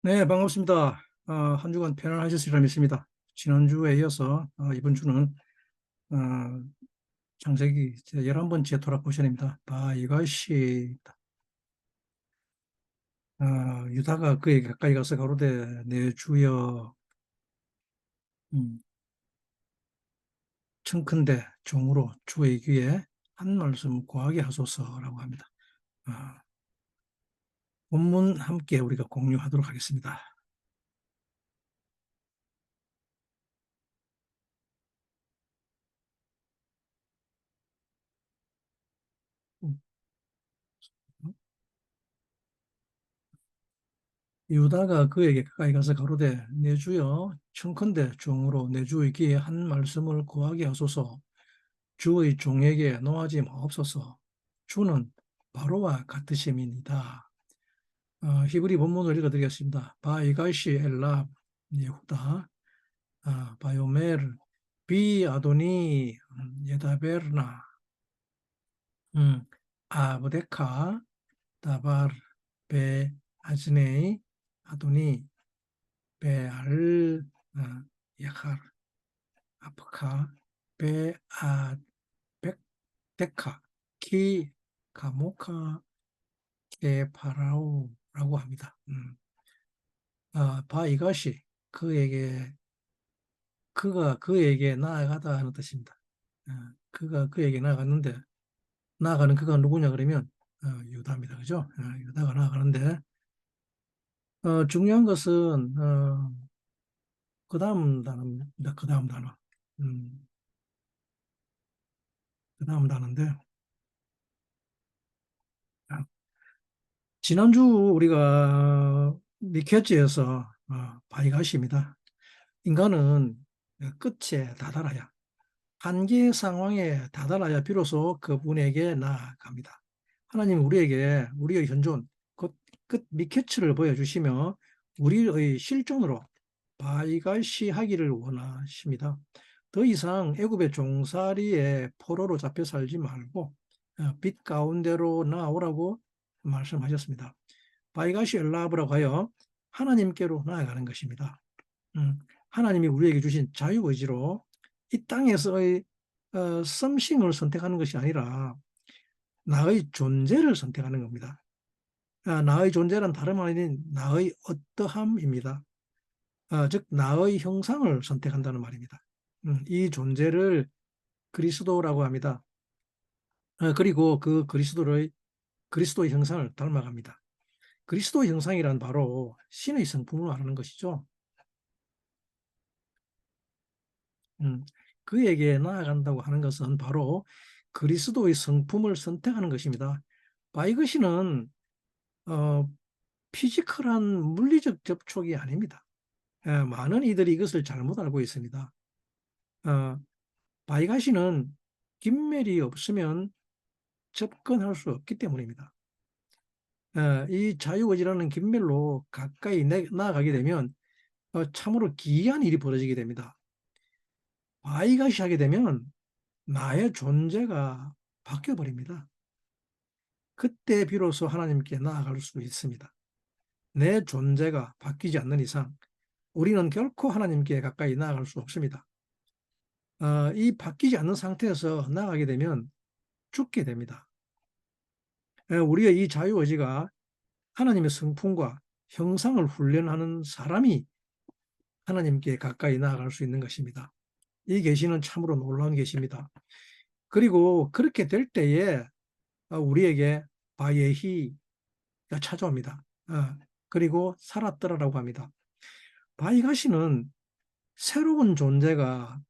네, 반갑습니다. 한 주간 편안하셨으리라 믿습니다. 지난주에 이어서 이번 주는 어, 창세기 11번째 돌아보셔입니다. 이것이 유다가 그에게 가까이 가서 가로되 내 주여, 음, 청컨대 종으로 주의 귀에 한 말씀 고하게 하소서라고 합니다. 아, 본문 함께 우리가 공유하도록 하겠습니다. 음, 유다가 그에게 가까이 가서 가로되 내 주여, 청컨대 종으로 내 주의 귀에 한 말씀을 고하게 하소서. 주의 종에게 노하지 마옵소서. 주는 바로와 같으심이니이다. 히브리 본문을 읽어드리겠습니다. 바이가시 엘라 예후다 바요멜 비 아도니 예다베르나 아브데카 다발 베 아즈네이 아도니 베알 야칼 아프카 베아 백데카 키 가모카 파라오라고 합니다. 바이것이 그에게 그가 그에게 나아가다 하는 뜻입니다. 그가 그에게 나아갔는데 나아가는 그가 누구냐 그러면 유다입니다. 그죠? 유다가 나아가는데 중요한 것은 그 다음 단어입니다. 그 다음 단어. 음, 그 다음 단어인데 아, 지난주 우리가 미케지에서 바이가시입니다. 인간은 끝에 다다라야 한계 상황에 다다라야 비로소 그분에게 나아갑니다. 하나님은 우리에게 우리의 현존, 곧 끝 미케츠를 보여주시며 우리의 실존으로 발갈시하기를 원하십니다. 더 이상 애굽의 종살이의 포로로 잡혀 살지 말고 빛 가운데로 나오라고 말씀하셨습니다. 바이가시 엘라브라고 하여 하나님께로 나아가는 것입니다. 하나님이 우리에게 주신 자유의지로 이 땅에서의 썸씽을 선택하는 것이 아니라 나의 존재를 선택하는 겁니다. 나의 존재란 다름 아닌 나의 어떠함입니다. 즉 나의 형상을 선택한다는 말입니다. 이 존재를 그리스도라고 합니다. 그리고 그 그리스도의 형상을 닮아갑니다. 그리스도의 형상이란 바로 신의 성품을 말하는 것이죠. 그에게 나아간다고 하는 것은 바로 그리스도의 성품을 선택하는 것입니다. 바이것이는 어, 피지컬한 물리적 접촉이 아닙니다. 많은 이들이 이것을 잘못 알고 있습니다. 어, 바이가시는 긴멜이 없으면 접근할 수 없기 때문입니다. 이 자유의지라는 긴멜로 가까이 나아가게 되면 참으로 기이한 일이 벌어지게 됩니다. 바이가시 하게 되면 나의 존재가 바뀌어 버립니다. 그때 비로소 하나님께 나아갈 수 있습니다. 내 존재가 바뀌지 않는 이상 우리는 결코 하나님께 가까이 나아갈 수 없습니다. 이 바뀌지 않는 상태에서 나아가게 되면 죽게 됩니다. 우리의 이 자유의지가 하나님의 성품과 형상을 훈련하는 사람이 하나님께 가까이 나아갈 수 있는 것입니다. 이 계시는 참으로 놀라운 계시입니다. 그리고 그렇게 될 때에 우리에게 바예히가 찾아옵니다. 그리고 살았더라라고 합니다. 바이가시는 새로운 존재가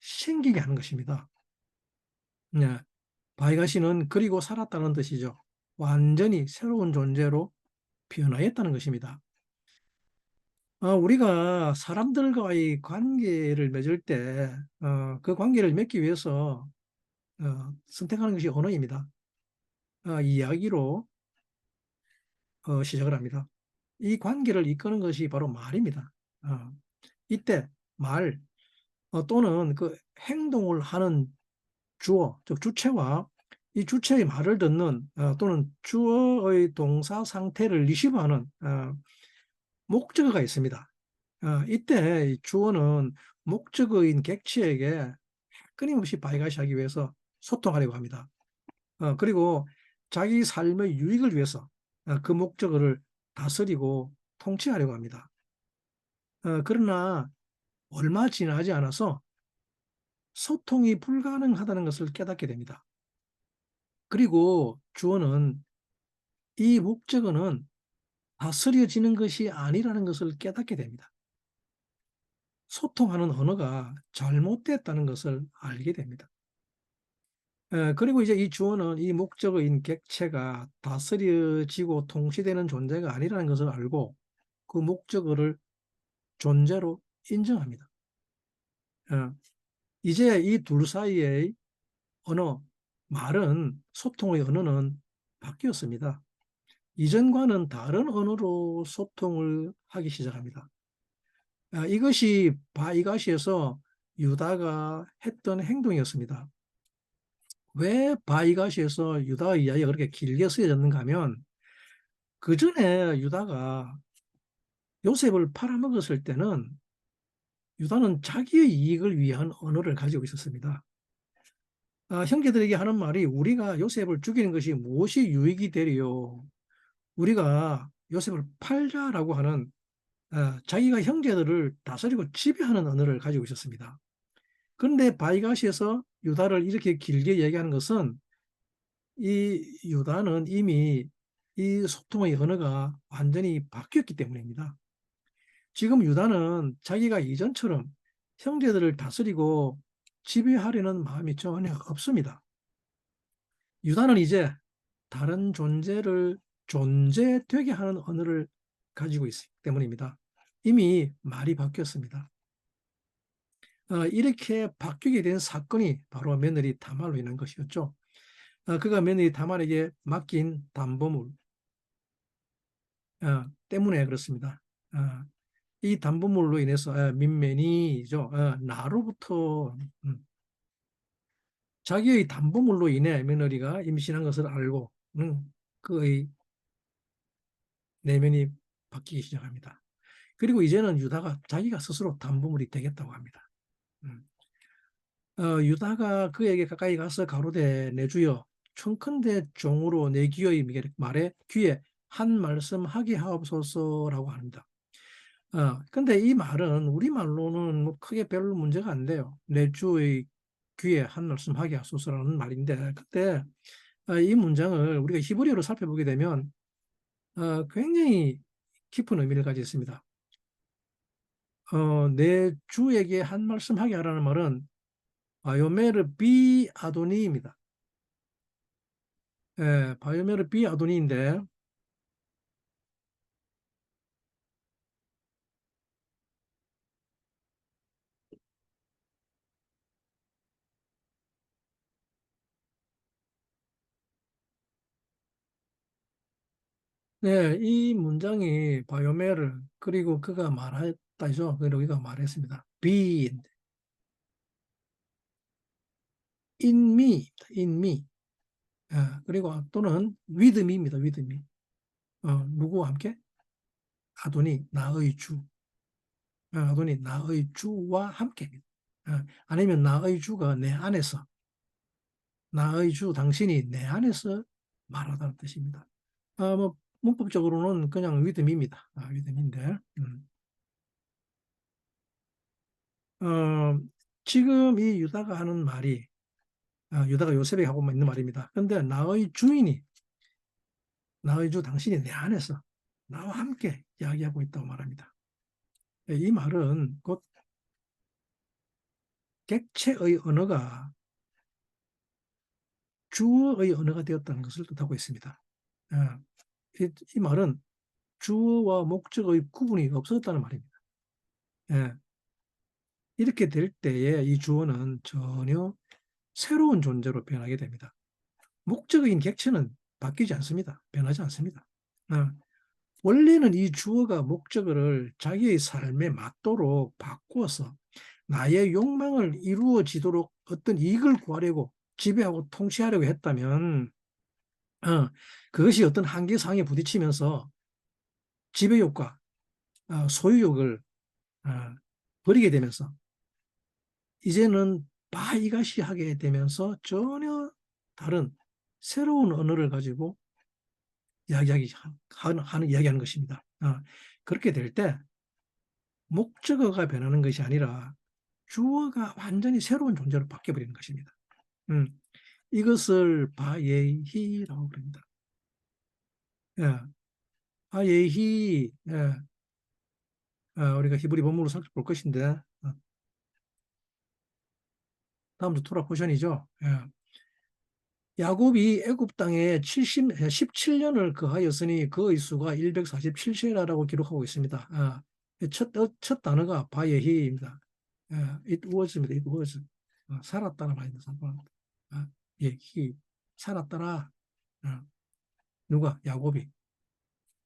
생기게 하는 것입니다. 네. 바이가시는 그리고 살았다는 뜻이죠. 완전히 새로운 존재로 변화했다는 것입니다. 우리가 사람들과의 관계를 맺을 때, 그 관계를 맺기 위해서 선택하는 것이 언어입니다. 이야기로 시작을 합니다. 이 관계를 이끄는 것이 바로 말입니다. 어, 이때 말 또는 그 행동을 하는 주어, 즉 주체와 이 주체의 말을 듣는 또는 주어의 동사 상태를 리시브하는 목적어가 있습니다. 이때 주어는 목적어인 객체에게 끊임없이 바이가시하기 위해서 소통하려고 합니다. 그리고 자기 삶의 유익을 위해서 그 목적어를 다스리고 통치하려고 합니다. 그러나 얼마 지나지 않아서 소통이 불가능하다는 것을 깨닫게 됩니다. 그리고 주어는 이 목적어는 다스려지는 것이 아니라는 것을 깨닫게 됩니다. 소통하는 언어가 잘못됐다는 것을 알게 됩니다. 그리고 이제 이 주어는 이 목적어인 객체가 다스려지고 통치되는 존재가 아니라는 것을 알고 그 목적어를 존재로 인정합니다. 이제 이 둘 사이의 언어, 말은 소통의 언어는 바뀌었습니다. 이전과는 다른 언어로 소통을 하기 시작합니다. 이것이 바이가시에서 유다가 했던 행동이었습니다. 왜 바이가시에서 유다의 이야기가 그렇게 길게 쓰여졌는가 하면 그 전에 유다가 요셉을 팔아먹었을 때는 유다는 자기의 이익을 위한 언어를 가지고 있었습니다. 형제들에게 하는 말이 우리가 요셉을 죽이는 것이 무엇이 유익이 되리요? 우리가 요셉을 팔자라고 하는 자기가 형제들을 다스리고 지배하는 언어를 가지고 있었습니다. 그런데 바이가시에서 유다를 이렇게 길게 얘기하는 것은 이 유다는 이미 이 소통의 언어가 완전히 바뀌었기 때문입니다. 지금 유다는 자기가 이전처럼 형제들을 다스리고 지배하려는 마음이 전혀 없습니다. 유다는 이제 다른 존재를 존재되게 하는 언어를 가지고 있기 때문입니다. 이미 말이 바뀌었습니다. 이렇게 바뀌게 된 사건이 바로 며느리 다말로 인한 것이었죠. 그가 며느리 다말에게 맡긴 담보물 때문에 그렇습니다. 이 담보물로 인해서 민면이죠. 나로부터 자기의 담보물로 인해 며느리가 임신한 것을 알고 그의 내면이 바뀌기 시작합니다. 그리고 이제는 유다가 자기가 스스로 담보물이 되겠다고 합니다. 유다가 그에게 가까이 가서 가로되 내 주여 청컨대 종으로 내 귀의 말에 귀에 한 말씀 하게 하옵소서라고 합니다. 근데 이 말은 우리말로는 뭐 크게 별로 문제가 안 돼요. 내 주의 귀에 한 말씀 하게 하소서라는 말인데 그때 이 문장을 우리가 히브리어로 살펴보게 되면 굉장히 깊은 의미를 가지고 있습니다. 내 주에게 한 말씀 하게 하라는 말은 바요메르 비 아도니입니다. 바요메르 비 아도니인데 이 문장이 바요메르 그리고 그가 말했다죠. 그리고 그가 말했습니다. be in me, in me. 그리고 또는 with me입니다. with me. 누구와 함께? 아도니 나의 주. 아도니 나의 주와 함께입니다. 아니면 나의 주가 내 안에서 나의 주 당신이 내 안에서 말하다는 뜻입니다. 뭐 문법적으로는 그냥 with me입니다. with me인데 지금 이 유다가 하는 말이 유다가 요셉에게 하고 있는 말입니다. 그런데 나의 주인이 나의 주 당신이 내 안에서 나와 함께 이야기하고 있다고 말합니다. 이 말은 곧 객체의 언어가 주어의 언어가 되었다는 것을 뜻하고 있습니다. 이 말은 주어와 목적의 구분이 없었다는 말입니다. 이렇게 될 때에 이 주어는 전혀 새로운 존재로 변하게 됩니다. 목적인 객체는 바뀌지 않습니다. 변하지 않습니다. 원래는 이 주어가 목적어를 자기의 삶에 맞도록 바꾸어서 나의 욕망을 이루어지도록 어떤 이익을 구하려고 지배하고 통치하려고 했다면 그것이 어떤 한계상에 부딪히면서 지배욕과 소유욕을 어, 버리게 되면서 이제는 바이가시 하게 되면서 전혀 다른 새로운 언어를 가지고 이야기하는 것입니다. 그렇게 될 때 목적어가 변하는 것이 아니라 주어가 완전히 새로운 존재로 바뀌어버리는 것입니다. 음, 이것을 바예히라고 부릅니다. 예, 바예히, 예, 우리가 히브리 본문으로 살펴볼 것인데, 다음도 토라 포션이죠. 예. 야곱이 애굽 땅에 17년을 거하였으니 그의 수가 147세라고 기록하고 있습니다. 첫 단어가 바예히입니다. it was입니다. it was. 살았다는 말입니다. 예, he. 살았더라. 누가? 야곱이.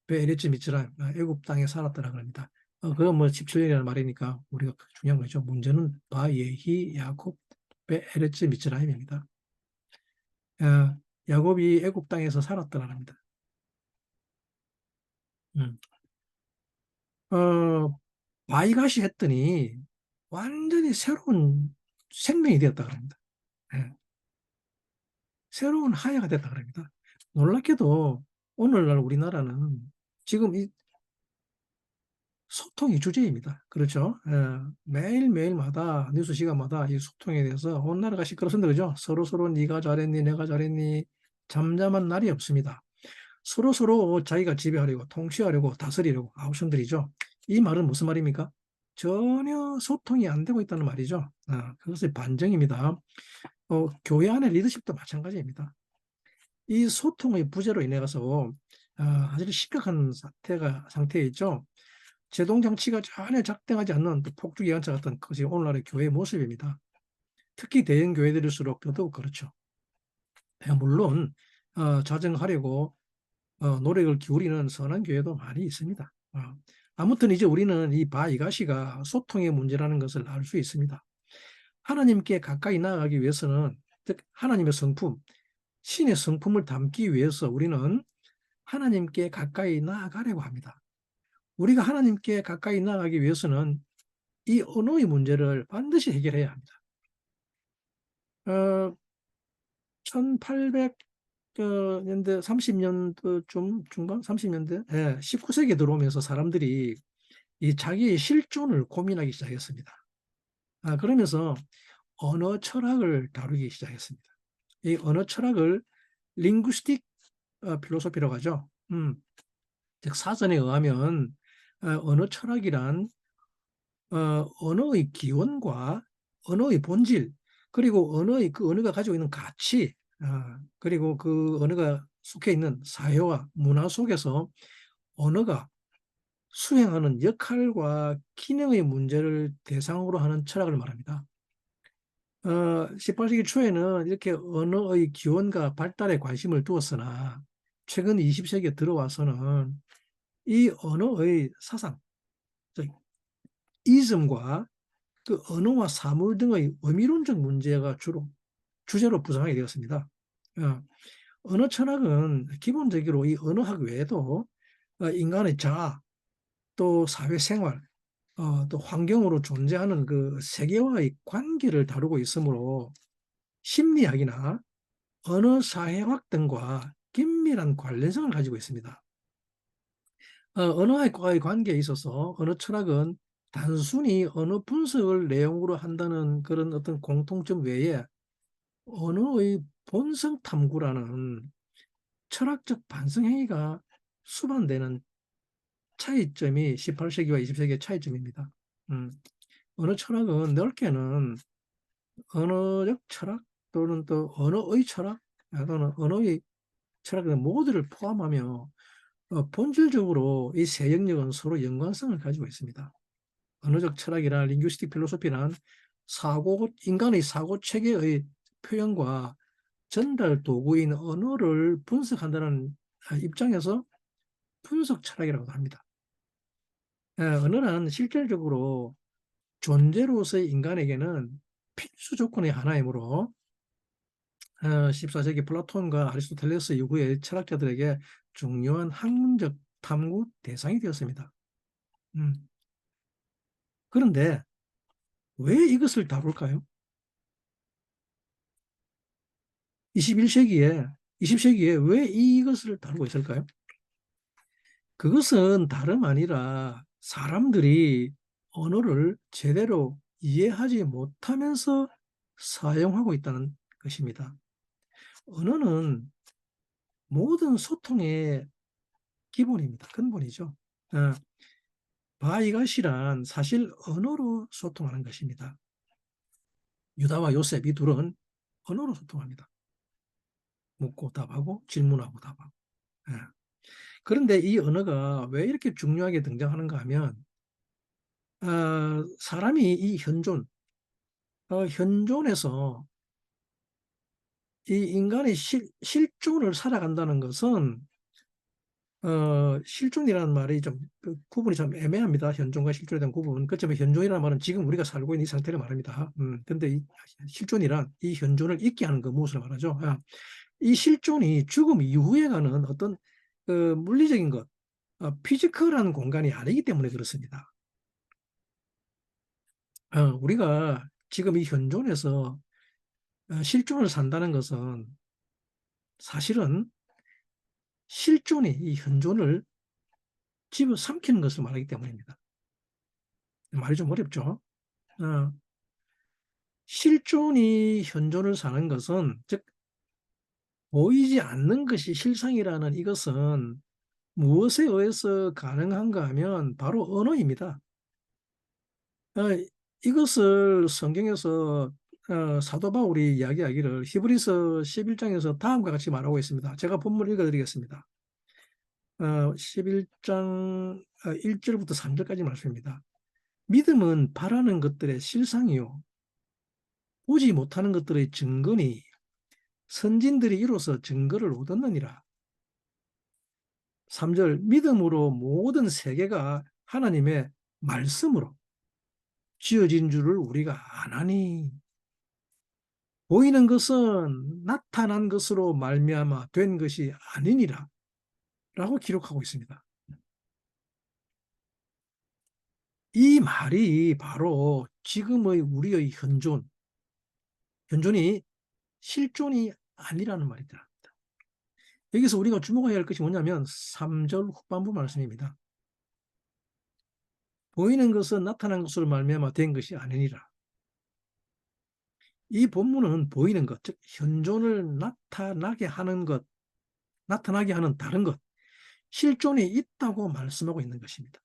베에레츠 미츠라임. 애굽 땅에 살았더라 그럽니다. 그건 뭐 17년이라는 말이니까 우리가 중요한 거죠. 문제는 바예히 야곱 베에레츠 미츠라임입니다. 야곱이 애굽 땅에서 살았더라 합니다. 음. 바이가시 했더니 완전히 새로운 생명이 되었다 그럽니다. 예. 새로운 하야가 됐다 그럽니다. 놀랍게도 오늘날 우리나라는 지금 이 소통이 주제입니다. 그렇죠? 매일매일마다 뉴스 시간마다 이 소통에 대해서 온 나라가 시끄럽습니다. 그죠? 서로서로 네가 잘했니 내가 잘했니 잠잠한 날이 없습니다. 서로서로 자기가 지배하려고 통치하려고 다스리려고 아우성들이죠. 이 말은 무슨 말입니까? 전혀 소통이 안 되고 있다는 말이죠. 그것의 반증입니다. 교회 안의 리더십도 마찬가지입니다. 이 소통의 부재로 인해 가서 아주 심각한 상태에 있죠. 제동장치가 전혀 작동하지 않는 폭주기관차 같은 것이 오늘날의 교회의 모습입니다. 특히 대형 교회들일수록 더더욱 그렇죠. 물론 자정하려고 노력을 기울이는 선한 교회도 많이 있습니다. 아무튼 이제 우리는 이 바이가시가 소통의 문제라는 것을 알 수 있습니다. 하나님께 가까이 나아가기 위해서는 즉 하나님의 성품, 신의 성품을 담기 위해서 우리는 하나님께 가까이 나아가려고 합니다. 우리가 하나님께 가까이 나아가기 위해서는 이 언어의 문제를 반드시 해결해야 합니다. 1800년대 30년도 중반 30년대 19세기에 들어오면서 사람들이 이 자기의 실존을 고민하기 시작했습니다. 그러면서 언어 철학을 다루기 시작했습니다. 이 언어 철학을 링구스틱 필로소피라고 하죠. 즉 사전에 의하면 언어 철학이란 언어의 기원과 언어의 본질 그리고 그 언어가 가지고 있는 가치 그리고 그 언어가 속해 있는 사회와 문화 속에서 언어가 수행하는 역할과 기능의 문제를 대상으로 하는 철학을 말합니다. 18세기 초에는 이렇게 언어의 기원과 발달에 관심을 두었으나 최근 20세기에 들어와서는 이 언어의 사상, 즉 이즘과 그 언어와 사물 등의 의미론적 문제가 주로 주제로 부상하게 되었습니다. 언어 철학은 기본적으로 이 언어학 외에도 인간의 자아, 또 사회생활, 또 환경으로 존재하는 그 세계와의 관계를 다루고 있으므로 심리학이나 언어 사회학 등과 긴밀한 관련성을 가지고 있습니다. 언어와의 관계에 있어서 언어 철학은 단순히 언어 분석을 내용으로 한다는 그런 어떤 공통점 외에 언어의 본성 탐구라는 철학적 반성 행위가 수반되는 차이점이 18세기와 20세기의 차이점입니다. 언어 철학은 넓게는 언어적 철학 또는 또 언어의 철학 또는 언어의 철학의 모두를 포함하며 본질적으로 이 세 영역은 서로 연관성을 가지고 있습니다. 언어적 철학이나 링구스틱 필로소피란 인간의 사고 체계의 표현과 전달 도구인 언어를 분석한다는 입장에서 분석 철학이라고 합니다. 언어는 실질적으로 존재로서의 인간에게는 필수 조건의 하나이므로 14세기 플라톤과 아리스토텔레스 이후의 철학자들에게 중요한 학문적 탐구 대상이 되었습니다. 음. 그런데 왜 이것을 다룰까요? 21세기에, 20세기에 왜 이것을 다루고 있을까요? 그것은 다름 아니라 사람들이 언어를 제대로 이해하지 못하면서 사용하고 있다는 것입니다. 언어는 모든 소통의 기본입니다. 근본이죠. 어, 바이갓이란 사실 언어로 소통하는 것입니다. 유다와 요셉 이 둘은 언어로 소통합니다. 묻고 답하고 질문하고 답하고. 예. 그런데 이 언어가 왜 이렇게 중요하게 등장하는가 하면 사람이 이 현존에서 이 인간의 실존을 살아간다는 것은 실존이라는 말이 그 구분이 참 애매합니다. 현존과 실존에 대한 구분. 그렇지만 현존이라는 말은 지금 우리가 살고 있는 이 상태를 말합니다. 근데 이 실존이란 이 현존을 있게 하는 그 무엇을 말하죠? 이 실존이 죽음 이후에 가는 어떤 그 물리적인 것, 피지컬한 공간이 아니기 때문에 그렇습니다. 우리가 지금 이 현존에서 실존을 산다는 것은 사실은 실존이 이 현존을 집어삼키는 것을 말하기 때문입니다. 말이 좀 어렵죠. 어, 실존이 현존을 사는 것은, 즉 보이지 않는 것이 실상이라는 이것은 무엇에 의해서 가능한가 하면 바로 언어입니다. 어, 이것을 성경에서 사도 바울이 이야기하기를 히브리서 11장에서 다음과 같이 말하고 있습니다. 제가 본문 읽어드리겠습니다. 11장 1절부터 3절까지 말씀입니다. 믿음은 바라는 것들의 실상이요 보지 못하는 것들의 증거니 선진들이 이로써 증거를 얻었느니라. 3절 믿음으로 모든 세계가 하나님의 말씀으로 지어진 줄을 우리가 아나니 보이는 것은 나타난 것으로 말미암아 된 것이 아니니라 라고 기록하고 있습니다. 이 말이 바로 지금의 우리의 현존이 실존이 아니라는 말이다. 여기서 우리가 주목해야 할 것이 뭐냐면 3절 후반부 말씀입니다. 보이는 것은 나타난 것으로 말미암아 된 것이 아니니라. 이 본문은 보이는 것, 즉 현존을 나타나게 하는 것, 나타나게 하는 다른 것, 실존이 있다고 말씀하고 있는 것입니다.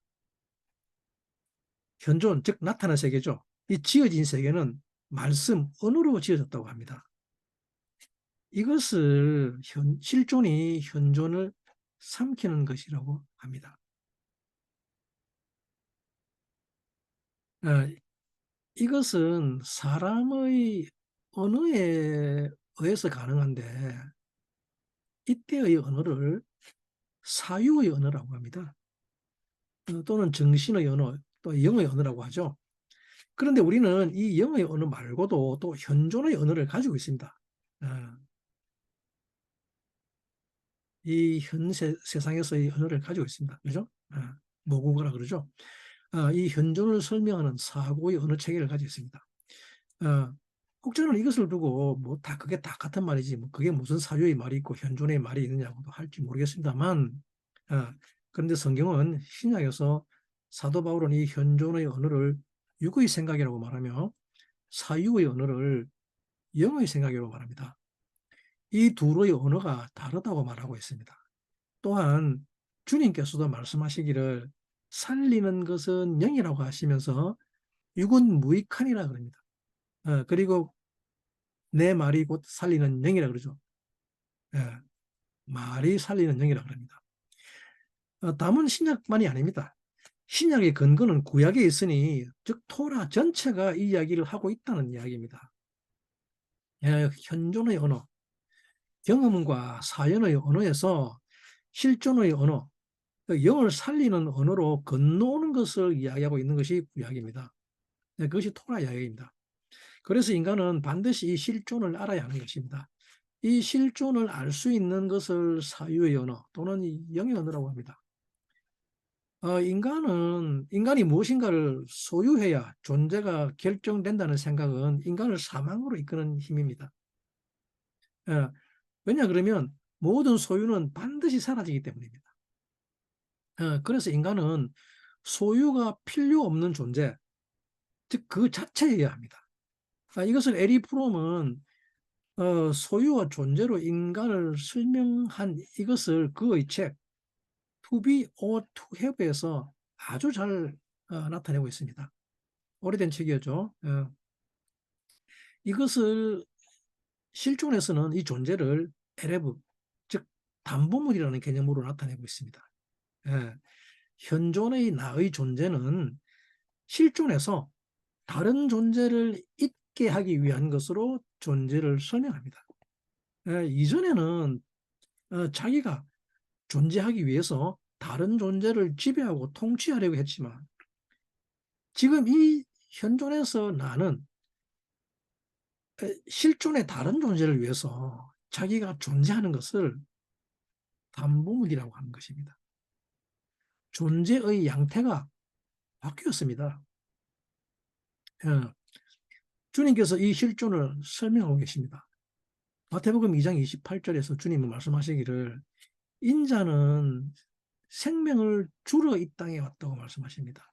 현존, 즉 나타난 세계죠. 이 지어진 세계는 말씀, 언어로 지어졌다고 합니다. 이것을 실존이 현존을 삼키는 것이라고 합니다. 어, 이것은 사람의 언어에 의해서 가능한데 이때의 언어를 사유의 언어라고 합니다. 또는 정신의 언어, 또 영의 언어라고 하죠. 그런데 우리는 이 영의 언어 말고도 또 현존의 언어를 가지고 있습니다. 어, 이 세상에서의 언어를 가지고 있습니다. 그죠? 모국어라 그러죠. 이 현존을 설명하는 사고의 언어 체계를 가지고 있습니다. 혹 저는 이것을 두고 뭐 다 그게 다 같은 말이지 뭐 그게 무슨 사유의 말이 있고 현존의 말이 있느냐고도 할지 모르겠습니다만 그런데 성경은 신약에서 사도 바울은 이 현존의 언어를 육의 생각이라고 말하며 사유의 언어를 영의 생각이라고 말합니다. 이 둘의 언어가 다르다고 말하고 있습니다. 또한 주님께서도 말씀하시기를 살리는 것은 영이라고 하시면서 육은 무익하니라 그럽니다. 그리고 내 말이 곧 살리는 영이라 그러죠. 예, 말이 살리는 영이라 그럽니다. 다문 신약만이 아닙니다. 신약의 근거는 구약에 있으니 즉 토라 전체가 이 이야기를 하고 있다는 이야기입니다. 현존의 언어, 경험과 사연의 언어에서 실존의 언어, 영을 살리는 언어로 건너오는 것을 이야기하고 있는 것이 구약입니다. 그것이 토라 이야기입니다. 그래서 인간은 반드시 이 실존을 알아야 하는 것입니다. 이 실존을 알 수 있는 것을 사유의 언어 또는 영의 언어라고 합니다. 인간이 무엇인가를 소유해야 존재가 결정된다는 생각은 인간을 사망으로 이끄는 힘입니다. 어, 왜냐 그러면 모든 소유는 반드시 사라지기 때문입니다. 그래서 인간은 소유가 필요 없는 존재, 즉 그 자체여야 합니다. 이것을 에리 프롬은 소유와 존재로 인간을 설명한 이것을 그의 책 To be or to have에서 아주 잘 나타내고 있습니다. 오래된 책이었죠. 이것을 실존에서는 이 존재를 에레브, 즉 담보물이라는 개념으로 나타내고 있습니다. 예, 현존의 나의 존재는 실존에서 다른 존재를 있게 하기 위한 것으로 존재를 설명합니다. 이전에는 자기가 존재하기 위해서 다른 존재를 지배하고 통치하려고 했지만 지금 이 현존에서 나는 실존의 다른 존재를 위해서 자기가 존재하는 것을 담보물이라고 하는 것입니다. 존재의 양태가 바뀌었습니다. 주님께서 이 실존을 설명하고 계십니다. 마태복음 2장 28절에서 주님은 말씀하시기를 인자는 생명을 주러 이 땅에 왔다고 말씀하십니다.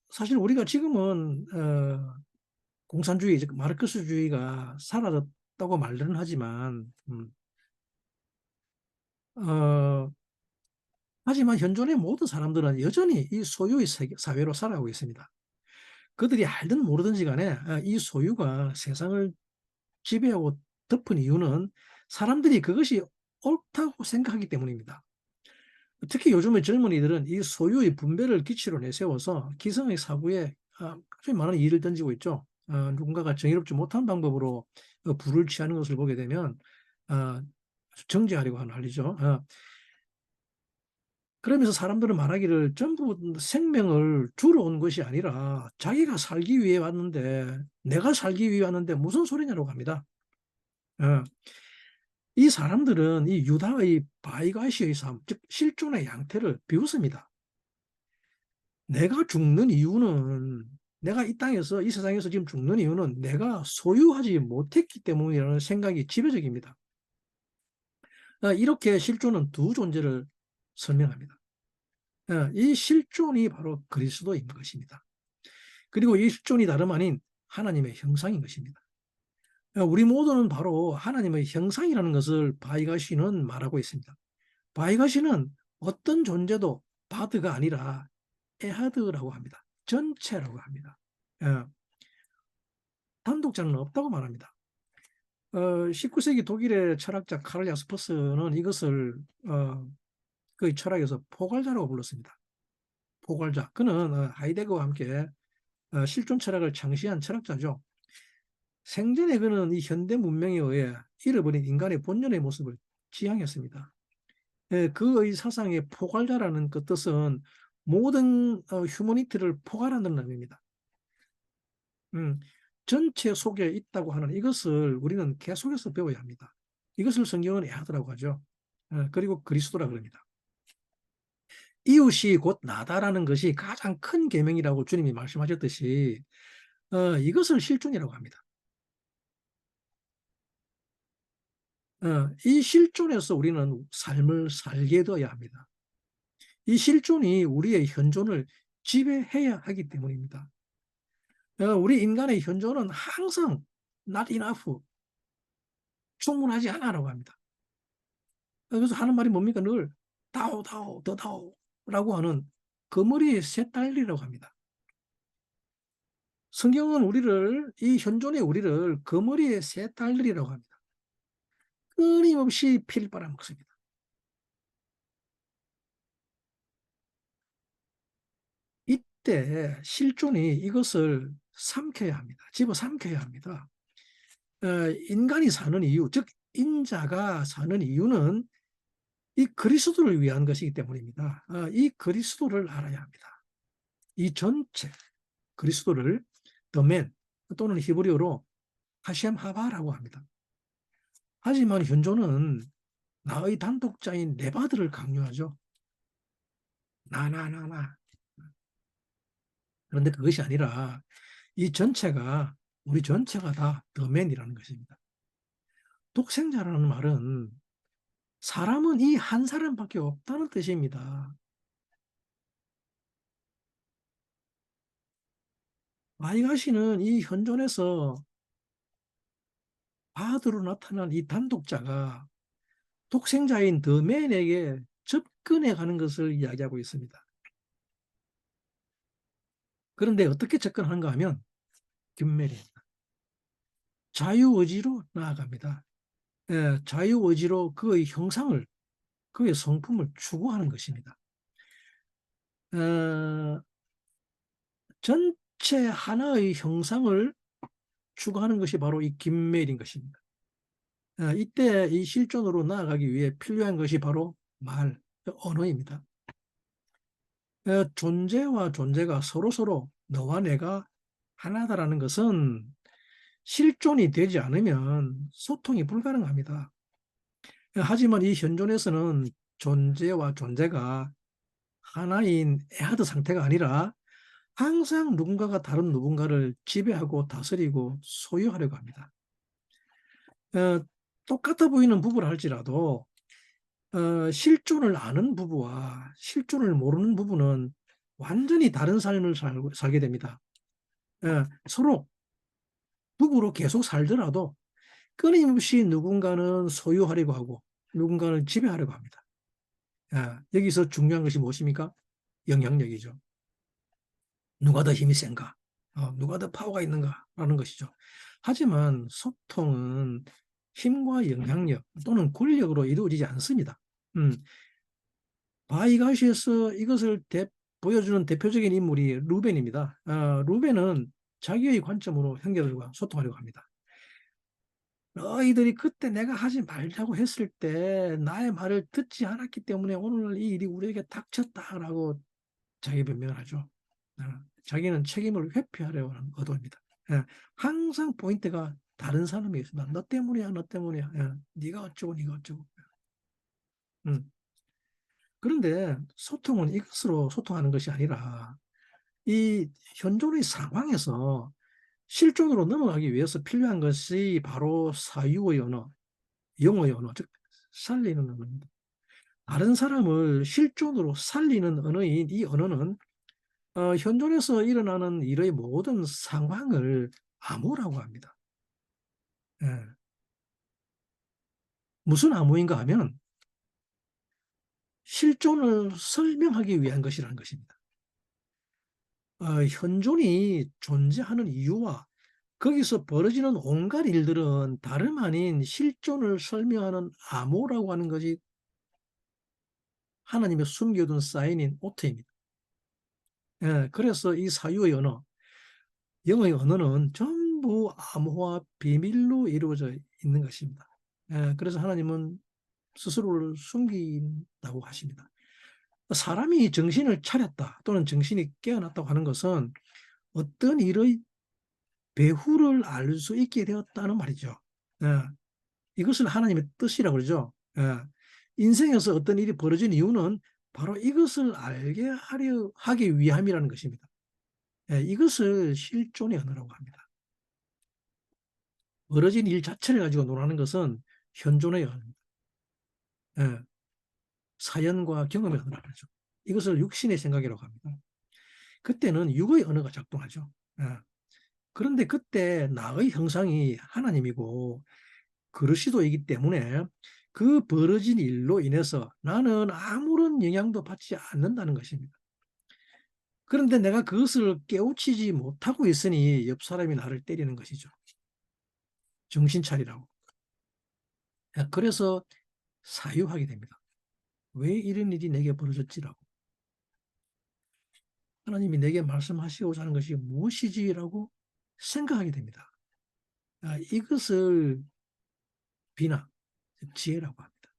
사실 우리가 지금은 공산주의, 즉 마르크스주의가 사라졌다고 말은 하지만 하지만 현존의 모든 사람들은 여전히 이 소유의 사회로 살아가고 있습니다. 그들이 알든 모르든지 간에 이 소유가 세상을 지배하고 덮은 이유는 사람들이 그것이 옳다고 생각하기 때문입니다. 특히 요즘의 젊은이들은 이 소유의 분배를 기치로 내세워서 기성의 사고에 아주 많은 일을 던지고 있죠. 누군가가 정의롭지 못한 방법으로 부를 취하는 것을 보게 되면 정죄하려고 하는 난리죠. 그러면서 사람들은 말하기를 전부 생명을 주러 온 것이 아니라 자기가 살기 위해 왔는데 내가 살기 위해 왔는데 무슨 소리냐고 합니다. 이 사람들은 이 유다의 바이가시의 삶, 즉 실존의 양태를 비웃습니다. 내가 죽는 이유는 내가 이 땅에서 이 세상에서 지금 죽는 이유는 내가 소유하지 못했기 때문이라는 생각이 지배적입니다. 이렇게 실존은 두 존재를 설명합니다. 이 실존이 바로 그리스도인 것입니다. 그리고 이 실존이 다름 아닌 하나님의 형상인 것입니다. 우리 모두는 바로 하나님의 형상이라는 것을 바이가시는 말하고 있습니다. 바이가시는 어떤 존재도 바드가 아니라 에하드라고 합니다. 전체라고 합니다. 단독자는 없다고 말합니다. 19세기 독일의 철학자 카를 야스퍼스는 이것을 그 철학에서 포괄자라고 불렀습니다. 포괄자. 그는 하이데거와 함께 실존 철학을 창시한 철학자죠. 생전에 그는 이 현대 문명에 의해 잃어버린 인간의 본연의 모습을 지향했습니다. 그의 사상의 포괄자라는 그 뜻은 모든 휴머니티를 포괄하는 의미입니다. 전체 속에 있다고 하는 이것을 우리는 계속해서 배워야 합니다. 이것을 성경은 에하드라고 하죠. 그리고 그리스도라 그럽니다. 이웃이 곧 나다라는 것이 가장 큰 계명이라고 주님이 말씀하셨듯이 이것을 실존이라고 합니다. 이 실존에서 우리는 삶을 살게 되어야 합니다. 이 실존이 우리의 현존을 지배해야 하기 때문입니다. 우리 인간의 현존은 항상 not enough, 충분하지 않아라고 합니다. 그래서 하는 말이 뭡니까? 늘 다오, 다오, 더 다오라고 하는 그 머리의 새 딸리라고 합니다. 성경은 이 현존의 우리를 그 머리의 새 딸들이라고 합니다. 끊임없이 피를 빨아먹습니다. 이때 실존이 이것을 삼켜야 합니다. 집어삼켜야 합니다. 인간이 사는 이유, 즉 인자가 사는 이유는 이 그리스도를 위한 것이기 때문입니다. 이 그리스도를 알아야 합니다. 이 전체 그리스도를 the man 또는 히브리어로 하셴 하바라고 합니다. 하지만 현존은 나의 단독자인 네바드를 강조하죠. 나. 그런데 그것이 아니라 이 전체가 우리 전체가 다 더맨이라는 것입니다. 독생자라는 말은 사람은 이 한 사람밖에 없다는 뜻입니다. 마이가시는 이 현존에서 바드로 나타난 이 단독자가 독생자인 더맨에게 접근해 가는 것을 이야기하고 있습니다. 그런데 어떻게 접근하는가 하면 김멜입니다. 자유의지로 나아갑니다. 예, 자유의지로 그의 형상을, 그의 성품을 추구하는 것입니다. 어, 전체 하나의 형상을 추구하는 것이 바로 이 김멜인 것입니다. 이때 이 실존으로 나아가기 위해 필요한 것이 바로 말, 언어입니다. 존재와 존재가 서로서로 너와 내가 하나다라는 것은 실존이 되지 않으면 소통이 불가능합니다. 하지만 이 현존에서는 존재와 존재가 하나인 에하드 상태가 아니라 항상 누군가가 다른 누군가를 지배하고 다스리고 소유하려고 합니다. 어, 똑같아 보이는 부부를 할지라도 실존을 아는 부부와 실존을 모르는 부부는 완전히 다른 삶을 살게 됩니다. 서로 부부로 계속 살더라도 끊임없이 누군가는 소유하려고 하고 누군가는 지배하려고 합니다. 여기서 중요한 것이 무엇입니까? 영향력이죠. 누가 더 힘이 센가? 누가 더 파워가 있는가라는 것이죠. 하지만 소통은 힘과 영향력 또는 권력으로 이루어지지 않습니다. 음, 바이가시에서 이것을 보여주는 대표적인 인물이 루벤입니다. 루벤은 자기의 관점으로 형제들과 소통하려고 합니다. 너희들이 그때 내가 하지 말자고 했을 때 나의 말을 듣지 않았기 때문에 오늘 이 일이 우리에게 닥쳤다라고 자기 변명을 하죠. 자기는 책임을 회피하려고 하는 의도입니다. 항상 포인트가 다른 사람이 있습니다. 너 때문이야, 너 때문이야. 네가 어쩌고, 네가 어쩌고. 음. 그런데 소통은 이것으로 소통하는 것이 아니라 이 현존의 상황에서 실존으로 넘어가기 위해서 필요한 것이 바로 사유의 언어, 영어의 언어, 즉 살리는 언어입니다. 다른 사람을 실존으로 살리는 언어인 이 언어는 현존에서 일어나는 일의 모든 상황을 암호라고 합니다. 예. 무슨 암호인가 하면 실존을 설명하기 위한 것이라는 것입니다. 현존이 존재하는 이유와 거기서 벌어지는 온갖 일들은 다름 아닌 실존을 설명하는 암호라고 하는 것이 하나님의 숨겨둔 사인인 오트입니다. 그래서 이 사유의 언어, 영어의 언어는 전부 암호와 비밀로 이루어져 있는 것입니다. 그래서 하나님은 스스로를 숨긴다고 하십니다. 사람이 정신을 차렸다 또는 정신이 깨어났다고 하는 것은 어떤 일의 배후를 알 수 있게 되었다는 말이죠. 이것을 하나님의 뜻이라고 그러죠. 인생에서 어떤 일이 벌어진 이유는 바로 이것을 알게 하기 위함이라는 것입니다. 이것을 실존의 언어라고 합니다. 벌어진 일 자체를 가지고 논하는 것은 현존의 언어입니다. 사연과 경험의 언어라고 하죠. 이것을 육신의 생각이라고 합니다. 그때는 육의 언어가 작동하죠. 그런데 그때 나의 형상이 하나님이고 그리스도이기 때문에 그 벌어진 일로 인해서 나는 아무런 영향도 받지 않는다는 것입니다. 그런데 내가 그것을 깨우치지 못하고 있으니 옆 사람이 나를 때리는 것이죠. 정신 차리라고. 그래서 사유하게 됩니다. 왜 이런 일이 내게 벌어졌지라고. 하나님이 내게 말씀하시고자 하는 것이 무엇이지라고 생각하게 됩니다. 이것을 비나, 지혜라고 합니다.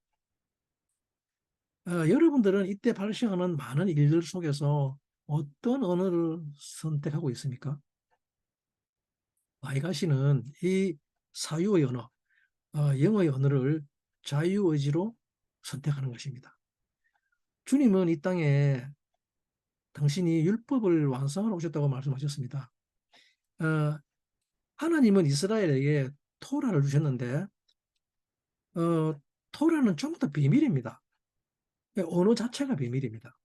여러분들은 이때 발생하는 많은 일들 속에서 어떤 언어를 선택하고 있습니까? 마이가시는 이 사유의 언어, 영어의 언어를 자유의지로 선택하는 것입니다. 주님은 이 땅에 당신이 율법을 완성하러 오셨다고 말씀하셨습니다. 어, 하나님은 이스라엘에게 토라를 주셨는데 토라는 전부 다 비밀입니다. 언어 자체가 비밀입니다.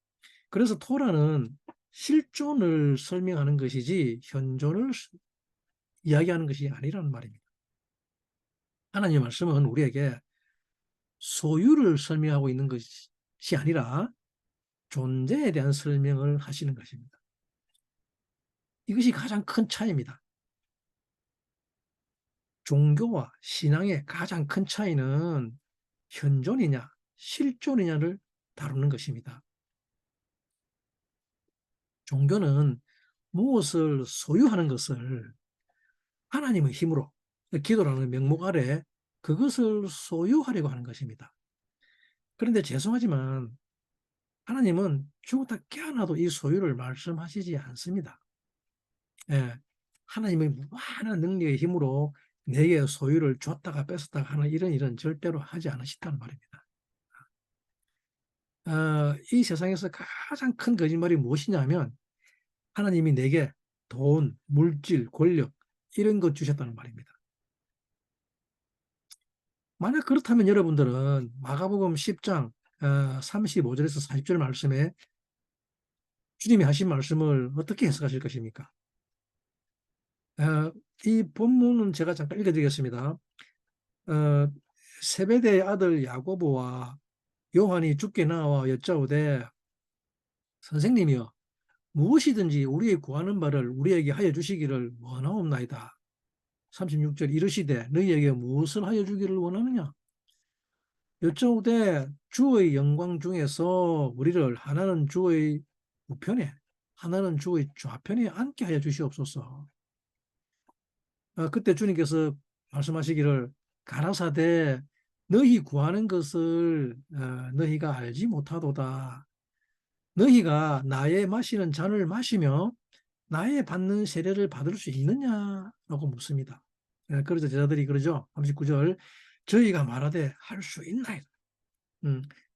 그래서 토라는 실존을 설명하는 것이지 현존을 이야기하는 것이 아니라는 말입니다. 하나님의 말씀은 우리에게 소유를 설명하고 있는 것이 아니라 존재에 대한 설명을 하시는 것입니다. 이것이 가장 큰 차이입니다. 종교와 신앙의 가장 큰 차이는 현존이냐 실존이냐를 다루는 것입니다. 종교는 무엇을 소유하는 것을 하나님의 힘으로 기도라는 명목 아래 그것을 소유하려고 하는 것입니다. 그런데 죄송하지만 하나님은 죽었다 깨어나도 이 소유를 말씀하시지 않습니다. 예, 하나님의 무한한 능력의 힘으로 내게 소유를 줬다가 뺏었다가 하는 이런 일은 절대로 하지 않으시다는 말입니다. 이 세상에서 가장 큰 거짓말이 무엇이냐면 하나님이 내게 돈, 물질, 권력 이런 것 주셨다는 말입니다. 만약 그렇다면 여러분들은 마가복음 10장 35절에서 40절 말씀에 주님이 하신 말씀을 어떻게 해석하실 것입니까? 이 본문은 제가 잠깐 읽어드리겠습니다. 세베대의 아들 야고보와 요한이 죽게 나와 여짜오되 선생님이여 무엇이든지 우리의 구하는 바를 우리에게 하여 주시기를 원하옵나이다. 36절 이르시되 너희에게 무엇을 하여 주기를 원하느냐? 여짜오되 주의 영광 중에서 우리를 하나는 주의 우편에 하나는 주의 좌편에 앉게 하여 주시옵소서. 그때 주님께서 말씀하시기를 가라사대 너희 구하는 것을 너희가 알지 못하도다. 너희가 나의 마시는 잔을 마시며 나의 받는 세례를 받을 수 있느냐라고 묻습니다. 그러자 제자들이 그러죠. 39절 저희가 말하되 할 수 있나이다.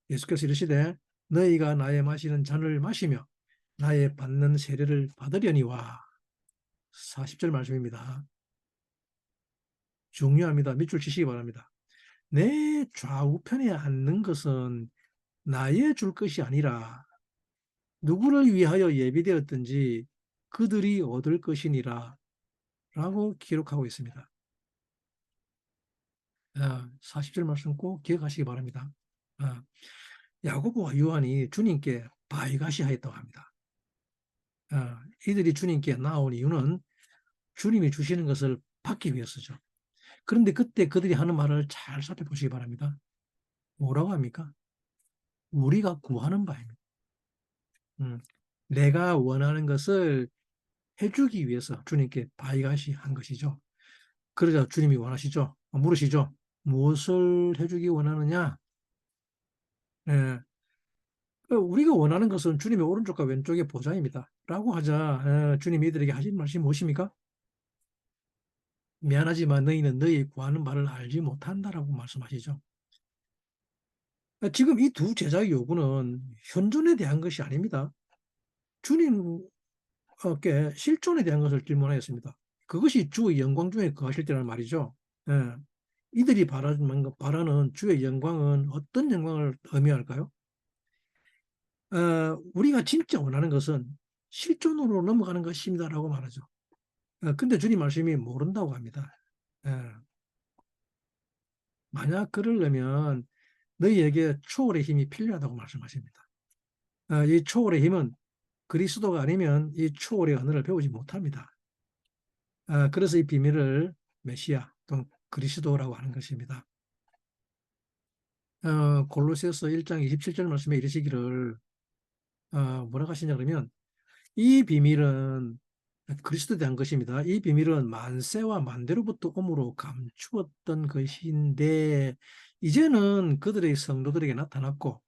예수께서 이르시되 너희가 나의 마시는 잔을 마시며 나의 받는 세례를 받으려니와 40절 말씀입니다. 중요합니다. 밑줄 치시기 바랍니다. 내 좌우편에 앉는 것은 나의 줄 것이 아니라 누구를 위하여 예비되었든지 그들이 얻을 것이니라 라고 기록하고 있습니다. 40절 말씀 꼭 기억하시기 바랍니다. 야고보와 요한이 주님께 바이가시 하였다고 합니다. 이들이 주님께 나온 이유는 주님이 주시는 것을 받기 위해서죠. 그런데 그때 그들이 하는 말을 잘 살펴보시기 바랍니다. 뭐라고 합니까? 우리가 구하는 바입니다. 내가 원하는 것을 해주기 위해서 주님께 바이가시 한 것이죠. 그러자 주님이 원하시죠. 물으시죠. 무엇을 해주기 원하느냐? 예, 우리가 원하는 것은 주님의 오른쪽과 왼쪽의 보좌입니다. 라고 하자 주님이 이들에게 하신 말씀이 무엇입니까? 미안하지만 너희는 너희 구하는 바를 알지 못한다라고 말씀하시죠. 지금 이 두 제자의 요구는 현존에 대한 것이 아닙니다. 주님께 실존에 대한 것을 질문하였습니다. 그것이 주의 영광 중에 거하실 때라는 말이죠. 예. 이들이 바라는 주의 영광은 어떤 영광을 의미할까요? 우리가 진짜 원하는 것은 실존으로 넘어가는 것입니다라고 말하죠. 근데 주님 말씀이 모른다고 합니다. 만약 그러려면 너희에게 초월의 힘이 필요하다고 말씀하십니다. 이 초월의 힘은 그리스도가 아니면 이 초월의 언어를 배우지 못합니다. 그래서 이 비밀을 메시아 또는 그리스도라고 하는 것입니다. 골로새서 1장 27절 말씀에 이르시기를 뭐라고 하시냐 그러면 이 비밀은 그리스도에 대한 것입니다. 이 비밀은 만세와 만대로부터 오므로 감추었던 것인데 이제는 그들의 성도들에게 나타났고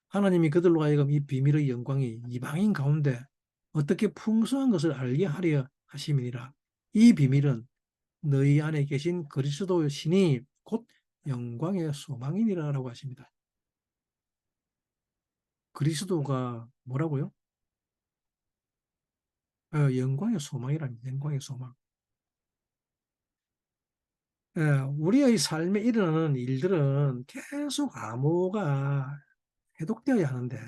하나님이 그들로 하여금 이 비밀의 영광이 이방인 가운데 어떻게 풍성한 것을 알게 하려 하심이니라. 이 비밀은 너희 안에 계신 그리스도의 신이 곧 영광의 소망이니라라고 하십니다. 그리스도가 뭐라고요? 영광의 소망이랍니다. 영광의 소망. 우리의 삶에 일어나는 일들은 계속 암호가 해독되어야 하는데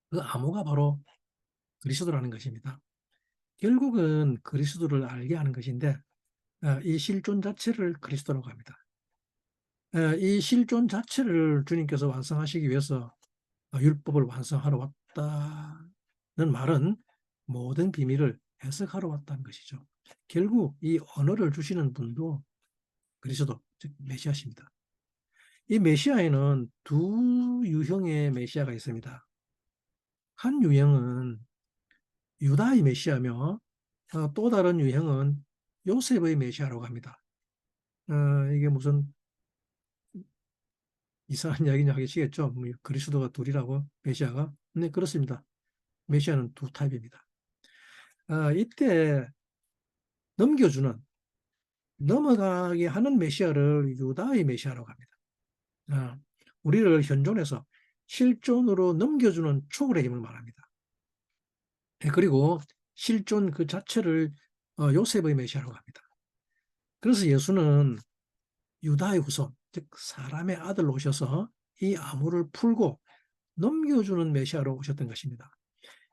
그 암호가 바로 그리스도라는 것입니다. 결국은 그리스도를 알게 하는 것인데 이 실존 자체를 그리스도라고 합니다. 이 실존 자체를 주님께서 완성하시기 위해서 율법을 완성하러 왔다는 말은 모든 비밀을 해석하러 왔다는 것이죠. 결국 이 언어를 주시는 분도 그리스도, 즉 메시아십니다. 이 메시아에는 두 유형의 메시아가 있습니다. 한 유형은 유다의 메시아며 또 다른 유형은 요셉의 메시아라고 합니다. 이게 무슨 이상한 이야기냐 하시겠죠? 뭐 그리스도가 둘이라고 메시아가? 네, 그렇습니다. 메시아는 두 타입입니다. 이때 넘겨주는 넘어가게 하는 메시아를 유다의 메시아라고 합니다. 우리를 현존에서 실존으로 넘겨주는 초월의 힘을 말합니다. 그리고 실존 그 자체를 요셉의 메시아라고 합니다. 그래서 예수는 유다의 후손, 즉 사람의 아들로 오셔서 이 암호를 풀고 넘겨주는 메시아로 오셨던 것입니다.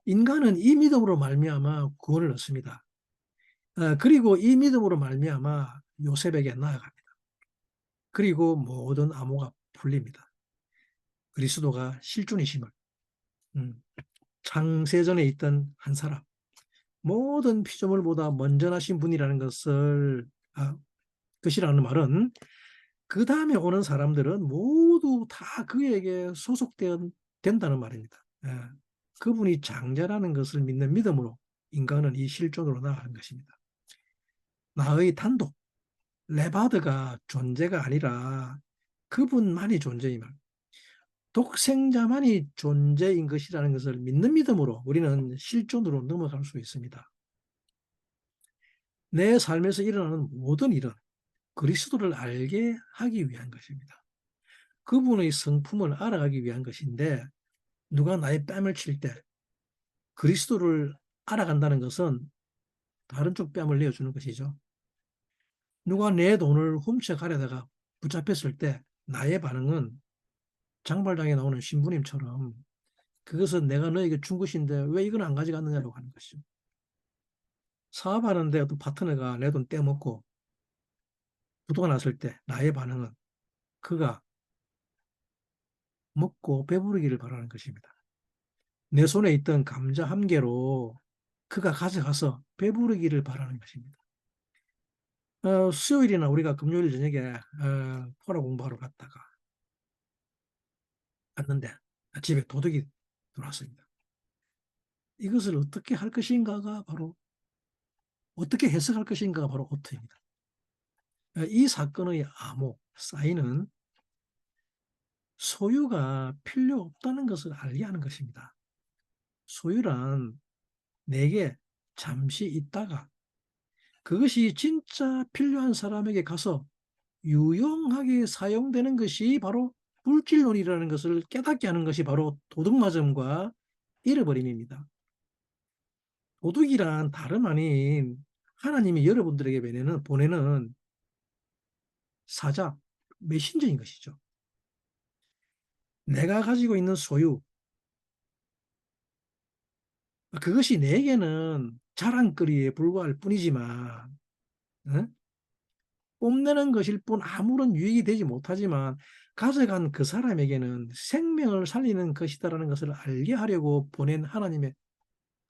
인간은 이 믿음으로 말미암아 구원을 얻습니다. 그리고 이 믿음으로 말미암아 요셉에게 나아갑니다. 그리고 모든 암호가 풀립니다. 그리스도가 실존이심을 창세전에 있던 한 사람, 모든 피조물보다 먼저 나신 분이라는 것이라는 말은 그 다음에 오는 사람들은 모두 다 그에게 된다는 말입니다. 그분이 장자라는 것을 믿는 믿음으로 인간은 이 실존으로 나아가는 것입니다. 나의 단독, 레바드가 존재가 아니라 그분만이 존재임을, 독생자만이 존재인 것이라는 것을 믿는 믿음으로 우리는 실존으로 넘어갈 수 있습니다. 내 삶에서 일어나는 모든 일은 그리스도를 알게 하기 위한 것입니다. 그분의 성품을 알아가기 위한 것인데 누가 나의 뺨을 칠 때 그리스도를 알아간다는 것은 다른 쪽 뺨을 내어주는 것이죠. 누가 내 돈을 훔쳐가려다가 붙잡혔을 때 나의 반응은 장발장에 나오는 신부님처럼 그것은 내가 너에게 준 것인데 왜 이건 안 가져갔느냐고 하는 것이죠. 사업하는데 어떤 파트너가 내 돈 떼먹고 부도가 났을 때 나의 반응은 그가 먹고 배부르기를 바라는 것입니다. 내 손에 있던 감자 한 개로 그가 가져가서 배부르기를 바라는 것입니다. 수요일이나 우리가 금요일 저녁에 포라 공부하러 갔다가 왔는데 집에 도둑이 들어왔습니다. 이것을 어떻게 할 것인가가 바로 어떻게 해석할 것인가가 바로 오토입니다. 이 사건의 암호, 사인은 소유가 필요 없다는 것을 알게 하는 것입니다. 소유란 내게 잠시 있다가 그것이 진짜 필요한 사람에게 가서 유용하게 사용되는 것이 바로 물질론이라는 것을 깨닫게 하는 것이 바로 도둑맞음과 잃어버림입니다. 도둑이란 다름 아닌 하나님이 여러분들에게 보내는 사자, 메신저인 것이죠. 내가 가지고 있는 소유, 그것이 내게는 자랑거리에 불과할 뿐이지만 뽐내는 것일 뿐 아무런 유익이 되지 못하지만 가져간 그 사람에게는 생명을 살리는 것이다라는 것을 알게 하려고 보낸 하나님의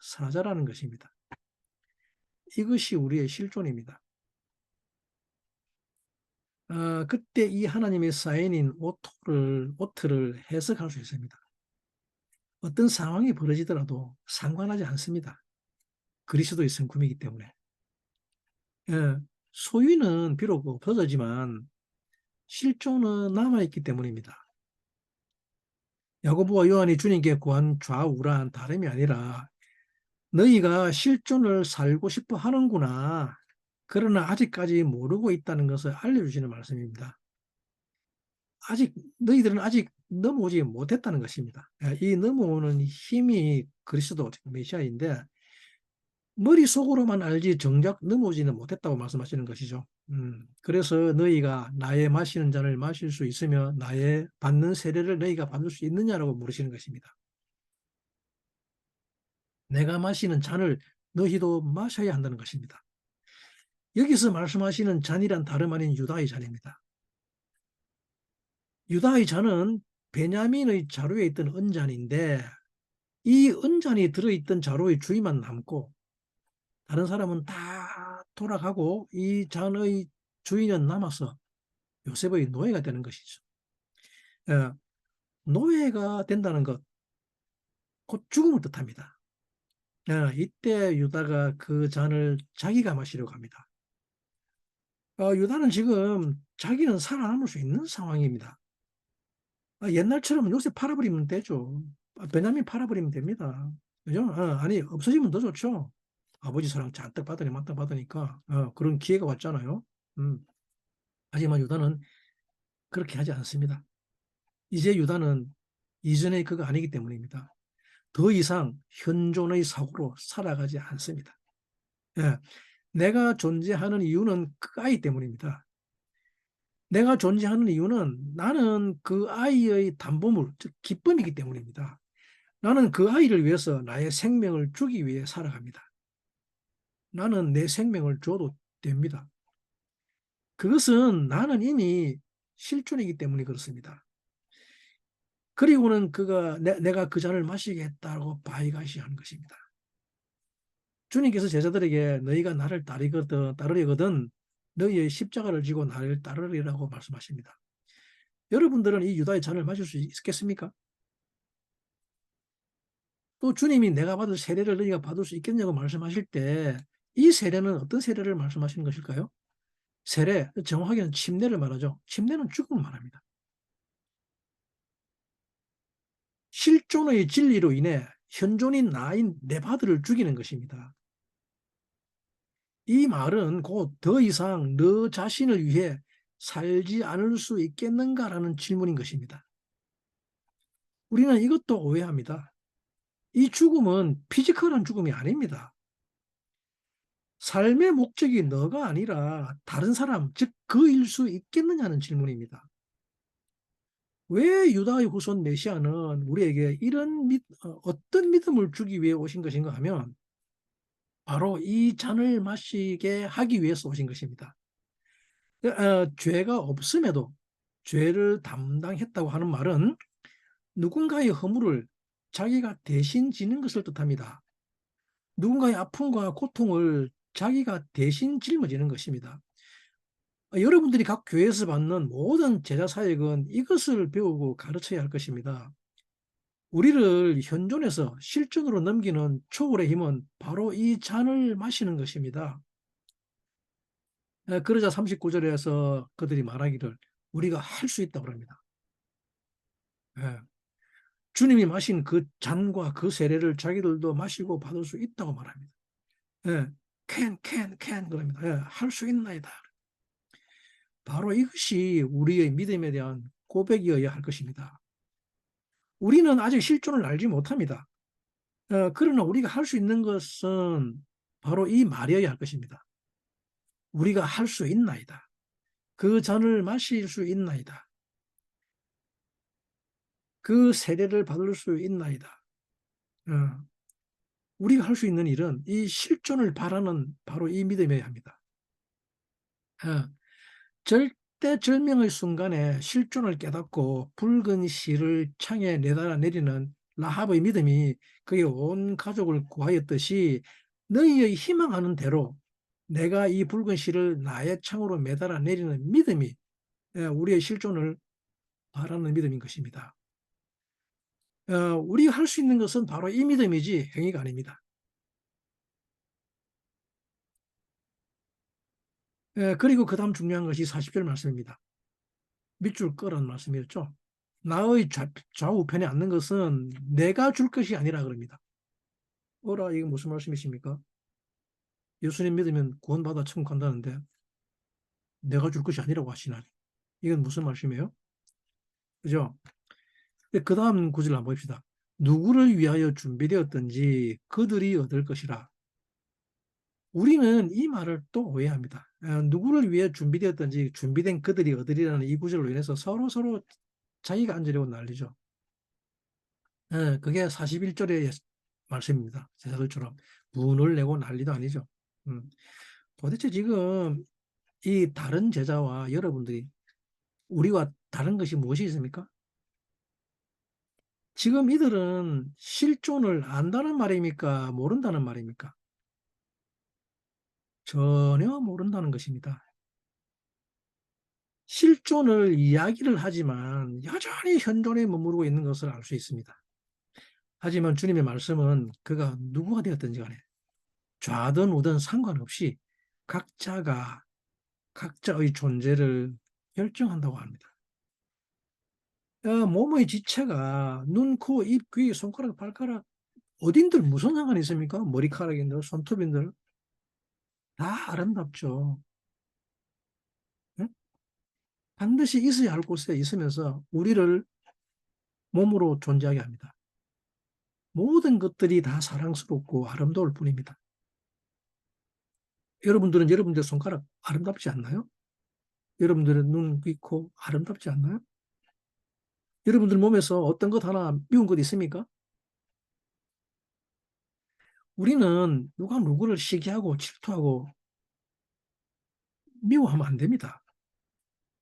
사자라는 것입니다. 이것이 우리의 실존입니다. 그때 이 하나님의 사인인 오트를 해석할 수 있습니다. 어떤 상황이 벌어지더라도 상관하지 않습니다. 그리스도의 성품이기 때문에. 소유는 비록 없어지지만 실존은 남아있기 때문입니다. 야고보와 요한이 주님께 구한 좌우란 다름이 아니라 너희가 실존을 살고 싶어 하는구나. 그러나 아직까지 모르고 있다는 것을 알려주시는 말씀입니다. 너희들은 아직 넘어오지 못했다는 것입니다. 이 넘어오는 힘이 그리스도 메시아인데 머릿속으로만 알지 정작 넘어오지는 못했다고 말씀하시는 것이죠. 그래서 너희가 나의 마시는 잔을 마실 수 있으며 나의 받는 세례를 너희가 받을 수 있느냐라고 물으시는 것입니다. 내가 마시는 잔을 너희도 마셔야 한다는 것입니다. 여기서 말씀하시는 잔이란 다름 아닌 유다의 잔입니다. 유다의 잔은 베냐민의 자루에 있던 은잔인데 이 은잔이 들어있던 자루의 주인만 남고 다른 사람은 다 돌아가고 이 잔의 주인은 남아서 요셉의 노예가 되는 것이죠. 예, 노예가 된다는 것, 곧 죽음을 뜻합니다. 이때 유다가 그 잔을 자기가 마시려고 합니다. 유다는 지금 자기는 살아남을 수 있는 상황입니다. 옛날처럼 요새 팔아버리면 되죠. 베냐민 팔아버리면 됩니다. 그죠? 아니, 없어지면 더 좋죠. 아버지 사랑 잔뜩 받으니 만땅 받으니까 그런 기회가 왔잖아요. 음. 하지만 유다는 그렇게 하지 않습니다. 이제 유다는 이전의 그가 아니기 때문입니다. 더 이상 현존의 사고로 살아가지 않습니다. 예, 내가 존재하는 이유는 그 아이 때문입니다. 내가 존재하는 이유는 나는 그 아이의 담보물, 즉 기쁨이기 때문입니다. 나는 그 아이를 위해서 나의 생명을 주기 위해 살아갑니다. 나는 내 생명을 줘도 됩니다. 그것은 나는 이미 실존이기 때문에 그렇습니다. 그리고는 그가 내가 그 잔을 마시게 했다고 바이가시한 것입니다. 주님께서 제자들에게 너희가 나를 따르려거든 너희의 십자가를 지고 나를 따르리라고 말씀하십니다. 여러분들은 이 유다의 잔을 마실 수 있겠습니까? 또 주님이 내가 받을 세례를 너희가 받을 수 있겠냐고 말씀하실 때 이 세례는 어떤 세례를 말씀하시는 것일까요? 세례, 정확하게는 침례를 말하죠. 침례는 죽음을 말합니다. 실존의 진리로 인해 현존인 나인 내 바들을 죽이는 것입니다. 이 말은 곧 더 이상 너 자신을 위해 살지 않을 수 있겠는가라는 질문인 것입니다. 우리는 이것도 오해합니다. 이 죽음은 피지컬한 죽음이 아닙니다. 삶의 목적이 너가 아니라 다른 사람, 즉 그일 수 있겠느냐는 질문입니다. 왜 유다의 후손 메시아는 우리에게 어떤 믿음을 주기 위해 오신 것인가 하면 바로 이 잔을 마시게 하기 위해서 오신 것입니다. 죄가 없음에도 죄를 담당했다고 하는 말은 누군가의 허물을 자기가 대신 지는 것을 뜻합니다. 누군가의 아픔과 고통을 자기가 대신 짊어지는 것입니다. 여러분들이 각 교회에서 받는 모든 제자 사역은 이것을 배우고 가르쳐야 할 것입니다. 우리를 현존에서 실존으로 넘기는 초월의 힘은 바로 이 잔을 마시는 것입니다. 그러자 39절에서 그들이 말하기를 우리가 할 수 있다고 합니다. 예. 주님이 마신 그 잔과 그 세례를 자기들도 마시고 받을 수 있다고 말합니다. 예. can 그럽니다. 예. 할 수 있나이다. 바로 이것이 우리의 믿음에 대한 고백이어야 할 것입니다. 우리는 아직 실존을 알지 못합니다. 그러나 우리가 할 수 있는 것은 바로 이 말이어야 할 것입니다. 우리가 할 수 있나이다. 그 잔을 마실 수 있나이다. 그 세례를 받을 수 있나이다. 어, 우리가 할 수 있는 일은 이 실존을 바라는 바로 이 믿음이어야 합니다. 절대절명의 순간에 실존을 깨닫고 붉은 실을 창에 내달아 내리는 라합의 믿음이 그의 온 가족을 구하였듯이 너희의 희망하는 대로 내가 이 붉은 실을 나의 창으로 매달아 내리는 믿음이 우리의 실존을 바라는 믿음인 것입니다. 우리가 할 수 있는 것은 바로 이 믿음이지 행위가 아닙니다. 그리고 그 다음 중요한 것이 40절 말씀입니다. 밑줄 끄라는 말씀이었죠. 나의 좌우편에 앉는 것은 내가 줄 것이 아니라 그럽니다. 어라, 이게 무슨 말씀이십니까? 예수님 믿으면 구원받아 천국 간다는데 내가 줄 것이 아니라고 하시나니. 이건 무슨 말씀이에요? 그죠? 그 다음 구절을 한번 봅시다. 누구를 위하여 준비되었든지 그들이 얻을 것이라. 우리는 이 말을 또 오해합니다. 누구를 위해 준비되었든지 준비된 그들이 얻으리라는 이 구절로 인해서 서로 자기가 앉으려고 난리죠. 그게 41절의 말씀입니다. 제자들처럼 문을 내고 난리도 아니죠. 도대체 지금 이 다른 제자와 여러분들이 우리와 다른 것이 무엇이 있습니까? 지금 이들은 실존을 안다는 말입니까? 모른다는 말입니까? 전혀 모른다는 것입니다. 실존을 이야기를 하지만 여전히 현존에 머무르고 있는 것을 알 수 있습니다. 하지만 주님의 말씀은 그가 누구가 되었든지 간에 좌든 우든 상관없이 각자가 각자의 존재를 결정한다고 합니다. 몸의 지체가 눈, 코, 입, 귀, 손가락, 발가락 어딘들 무슨 상관이 있습니까? 머리카락인들, 손톱인들 다 아름답죠. 응? 반드시 있어야 할 곳에 있으면서 우리를 몸으로 존재하게 합니다. 모든 것들이 다 사랑스럽고 아름다울 뿐입니다. 여러분들은 여러분들 손가락 아름답지 않나요? 여러분들의 눈, 귀, 코 아름답지 않나요? 여러분들 몸에서 어떤 것 하나 미운 것 있습니까? 우리는 누가 누구를 시기하고 질투하고 미워하면 안 됩니다.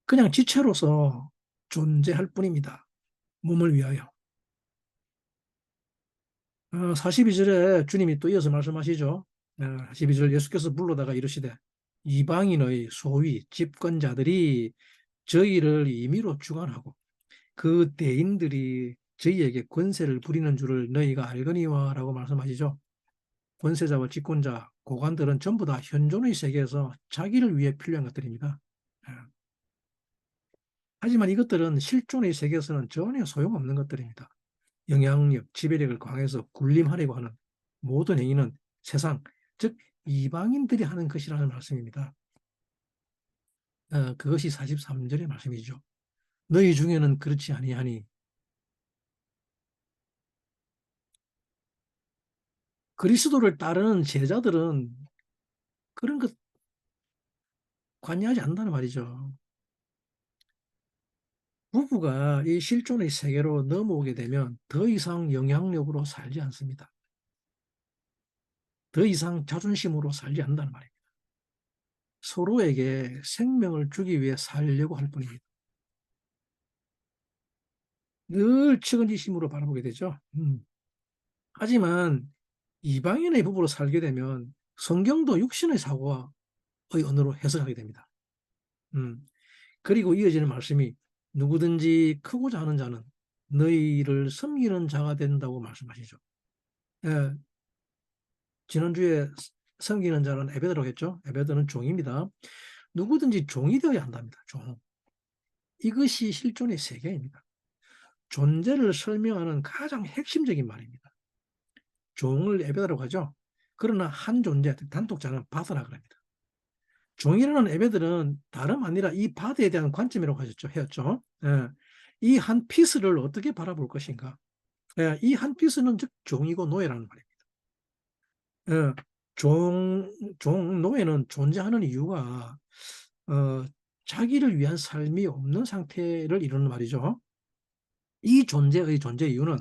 그냥 지체로서 존재할 뿐입니다. 몸을 위하여. 42절에 주님이 또 이어서 말씀하시죠. 42절 예수께서 불러다가 이르시되 이방인의 소위 집권자들이 저희를 임의로 주관하고 그 대인들이 저희에게 권세를 부리는 줄을 너희가 알거니와 라고 말씀하시죠. 권세자와 집권자, 고관들은 전부 다 현존의 세계에서 자기를 위해 필요한 것들입니다. 예. 하지만 이것들은 실존의 세계에서는 전혀 소용없는 것들입니다. 영향력, 지배력을 강해서 군림하려고 하는 모든 행위는 세상, 즉 이방인들이 하는 것이라는 말씀입니다. 그것이 43절의 말씀이죠. 너희 중에는 그렇지 아니하니 그리스도를 따르는 제자들은 그런 것 관여하지 않는다는 말이죠. 부부가 이 실존의 세계로 넘어오게 되면 더 이상 영향력으로 살지 않습니다. 더 이상 자존심으로 살지 않는다는 말입니다. 서로에게 생명을 주기 위해 살려고 할 뿐입니다. 늘 측은지심으로 바라보게 되죠. 하지만 이방인의 부부로 살게 되면 성경도 육신의 사고의 언어로 해석하게 됩니다. 음, 그리고 이어지는 말씀이 누구든지 크고자 하는 자는 너희를 섬기는 자가 된다고 말씀하시죠. 예, 지난주에 섬기는 자는 에베드라고 했죠. 에베드는 종입니다. 누구든지 종이 되어야 한답니다. 종. 이것이 실존의 세계입니다. 존재를 설명하는 가장 핵심적인 말입니다. 종을 에베드라고 하죠. 그러나 한 존재, 단독자는 바드라 그럽니다. 종이라는 에베드는 다름 아니라 이 바드에 대한 관점이라고 하셨죠. 해였죠. 예. 이 한 피스를 어떻게 바라볼 것인가. 예. 이 한 피스는 즉 종이고 노예라는 말입니다. 예. 노예는 존재하는 이유가 어, 자기를 위한 삶이 없는 상태를 이루는 말이죠. 이 존재의 존재 이유는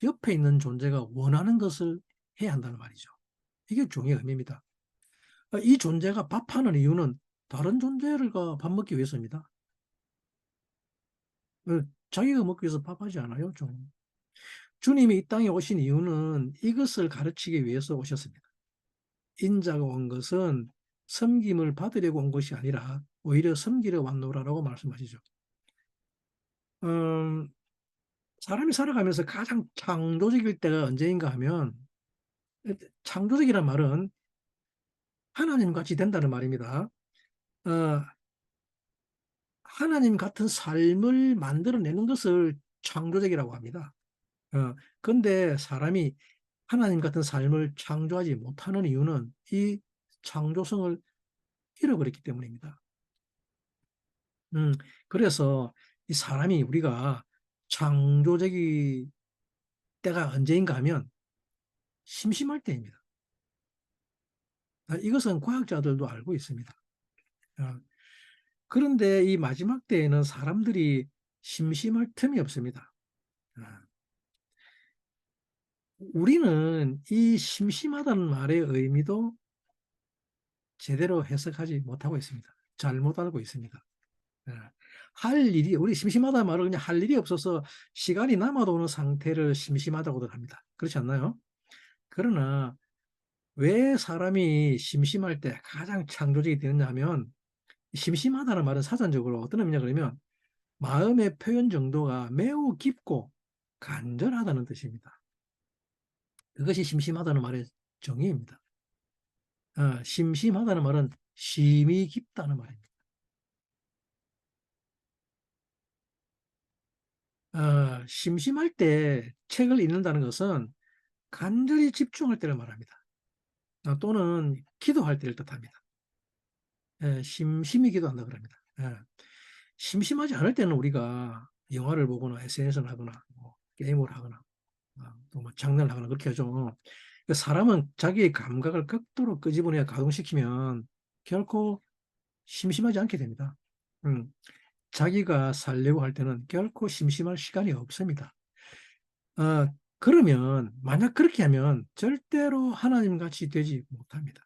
옆에 있는 존재가 원하는 것을 해야 한다는 말이죠. 이게 종의 의미입니다. 이 존재가 밥하는 이유는 다른 존재가 밥 먹기 위해서입니다. 자기가 먹기 위해서 밥하지 않아요, 종. 주님이 이 땅에 오신 이유는 이것을 가르치기 위해서 오셨습니다. 인자가 온 것은 섬김을 받으려고 온 것이 아니라 오히려 섬기려 왔노라라고 말씀하시죠. 음, 사람이 살아가면서 가장 창조적일 때가 언제인가 하면 창조적이란 말은 하나님 같이 된다는 말입니다. 어, 하나님 같은 삶을 만들어내는 것을 창조적이라고 합니다. 근데 사람이 하나님 같은 삶을 창조하지 못하는 이유는 이 창조성을 잃어버렸기 때문입니다. 그래서 이 사람이 우리가 창조적이 때가 언제인가 하면 심심할 때입니다. 이것은 과학자들도 알고 있습니다. 어, 그런데 이 마지막 때에는 사람들이 심심할 틈이 없습니다. 어, 우리는 이 심심하다는 말의 의미도 제대로 해석하지 못하고 있습니다. 잘못 알고 있습니다. 예. 할 일이, 우리 심심하다는 말을 그냥 할 일이 없어서 시간이 남아도 오는 상태를 심심하다고들 합니다. 그렇지 않나요? 그러나 왜 사람이 심심할 때 가장 창조적이 되느냐 하면 심심하다는 말은 사전적으로 어떤 의미냐 그러면 마음의 표현 정도가 매우 깊고 간절하다는 뜻입니다. 그것이 심심하다는 말의 정의입니다. 심심하다는 말은 심이 깊다는 말입니다. 심심할 때 책을 읽는다는 것은 간절히 집중할 때를 말합니다. 또는 기도할 때를 뜻합니다. 심심히 기도한다 그럽니다. 심심하지 않을 때는 우리가 영화를 보거나 SNS를 하거나 뭐 게임을 하거나 또뭐 장난을 하거나 그렇게 하죠. 사람은 자기의 감각을 극도로 끄집어내야 가동시키면 결코 심심하지 않게 됩니다. 음, 자기가 살려고 할 때는 결코 심심할 시간이 없습니다. 그러면 만약 그렇게 하면 절대로 하나님 같이 되지 못합니다.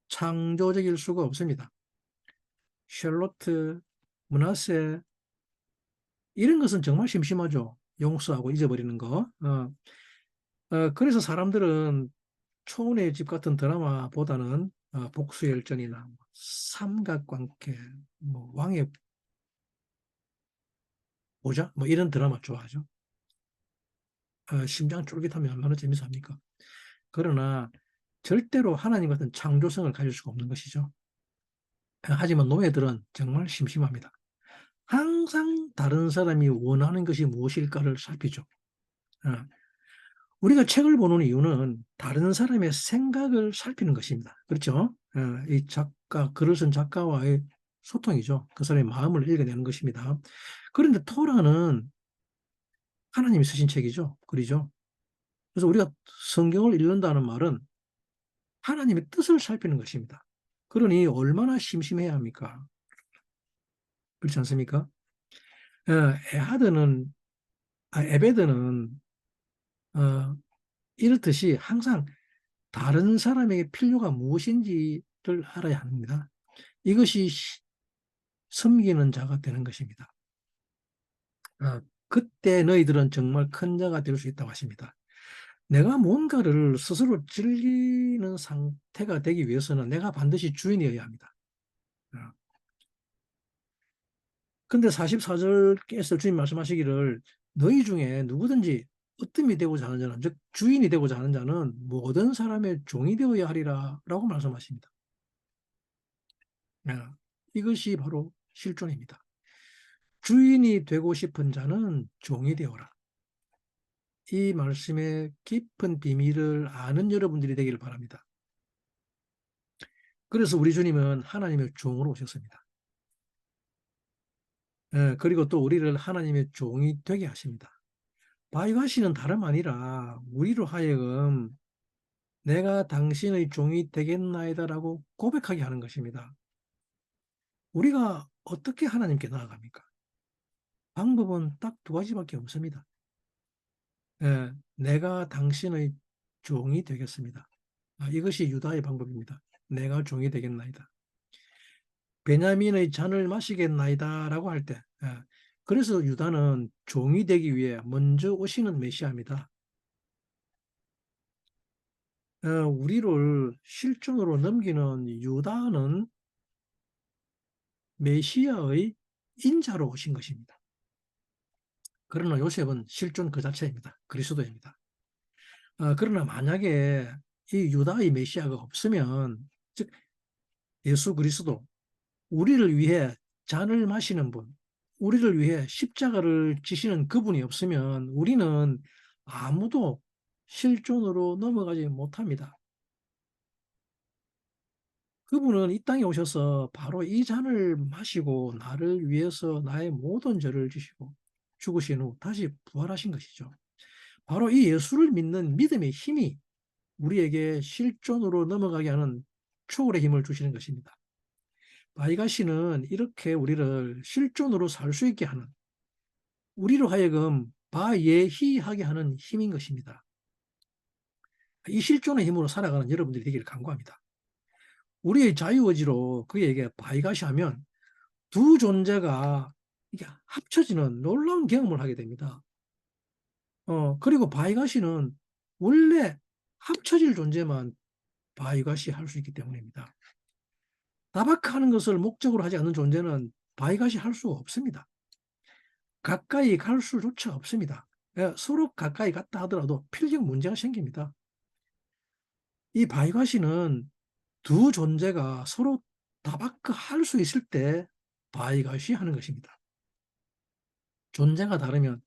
창조적일 수가 없습니다. 샬롯트, 문하세 이런 것은 정말 심심하죠. 용서하고 잊어버리는 거. 그래서 사람들은 초혼의 집 같은 드라마보다는 복수열전이나 뭐 삼각관계, 뭐 왕의 보자, 뭐 이런 드라마 좋아하죠. 심장 쫄깃하면 얼마나 재밌습니까? 그러나 절대로 하나님 같은 창조성을 가질 수가 없는 것이죠. 하지만 노예들은 정말 심심합니다. 항상 다른 사람이 원하는 것이 무엇일까를 살피죠. 어, 우리가 책을 보는 이유는 다른 사람의 생각을 살피는 것입니다. 그렇죠? 이 작가, 글을 쓴 작가와의 소통이죠. 그 사람의 마음을 읽어내는 것입니다. 그런데 토라는 하나님이 쓰신 책이죠. 글이죠. 그래서 우리가 성경을 읽는다는 말은 하나님의 뜻을 살피는 것입니다. 그러니 얼마나 심심해야 합니까? 그렇지 않습니까? 에하드는, 에베드는, 어, 이렇듯이 항상 다른 사람에게 필요가 무엇인지를 알아야 합니다. 이것이 섬기는 자가 되는 것입니다. 그때 너희들은 정말 큰 자가 될 수 있다고 하십니다. 내가 뭔가를 스스로 즐기는 상태가 되기 위해서는 내가 반드시 주인이어야 합니다. 어, 근데 44절께서 주님 말씀하시기를 너희 중에 누구든지 으뜸이 되고자 하는 자는, 즉 주인이 되고자 하는 자는 모든 사람의 종이 되어야 하리라 라고 말씀하십니다. 이것이 바로 실존입니다. 주인이 되고 싶은 자는 종이 되어라. 이 말씀의 깊은 비밀을 아는 여러분들이 되기를 바랍니다. 그래서 우리 주님은 하나님의 종으로 오셨습니다. 그리고 또 우리를 하나님의 종이 되게 하십니다. 바이가시는 다름 아니라 우리로 하여금 내가 당신의 종이 되겠나이다라고 고백하게 하는 것입니다. 우리가 어떻게 하나님께 나아갑니까? 방법은 딱 두 가지밖에 없습니다. 내가 당신의 종이 되겠습니다. 이것이 유다의 방법입니다. 내가 종이 되겠나이다. 베냐민의 잔을 마시겠나이다라고 할 때, 그래서 유다는 종이 되기 위해 먼저 오시는 메시아입니다. 우리를 실존으로 넘기는 유다는 메시아의 인자로 오신 것입니다. 그러나 요셉은 실존 그 자체입니다. 그리스도입니다. 그러나 만약에 이 유다의 메시아가 없으면, 즉 예수 그리스도, 우리를 위해 잔을 마시는 분, 우리를 위해 십자가를 지시는 그분이 없으면 우리는 아무도 실존으로 넘어가지 못합니다. 그분은 이 땅에 오셔서 바로 이 잔을 마시고 나를 위해서 나의 모든 죄를 지시고 죽으신 후 다시 부활하신 것이죠. 바로 이 예수를 믿는 믿음의 힘이 우리에게 실존으로 넘어가게 하는 초월의 힘을 주시는 것입니다. 바이가시는 이렇게 우리를 실존으로 살 수 있게 하는, 우리로 하여금 바예히하게 하는 힘인 것입니다. 이 실존의 힘으로 살아가는 여러분들이 되기를 간구합니다. 우리의 자유의지로 그에게 바이가시 하면 두 존재가 이게 합쳐지는 놀라운 경험을 하게 됩니다. 그리고 바이가시는 원래 합쳐질 존재만 바이가시 할 수 있기 때문입니다. 다박하는 것을 목적으로 하지 않는 존재는 바이가시 할 수 없습니다. 가까이 갈 수조차 없습니다. 서로 가까이 갔다 하더라도 필경 문제가 생깁니다. 이 바이가시는 두 존재가 서로 다박할 수 있을 때 바이가시 하는 것입니다. 존재가 다르면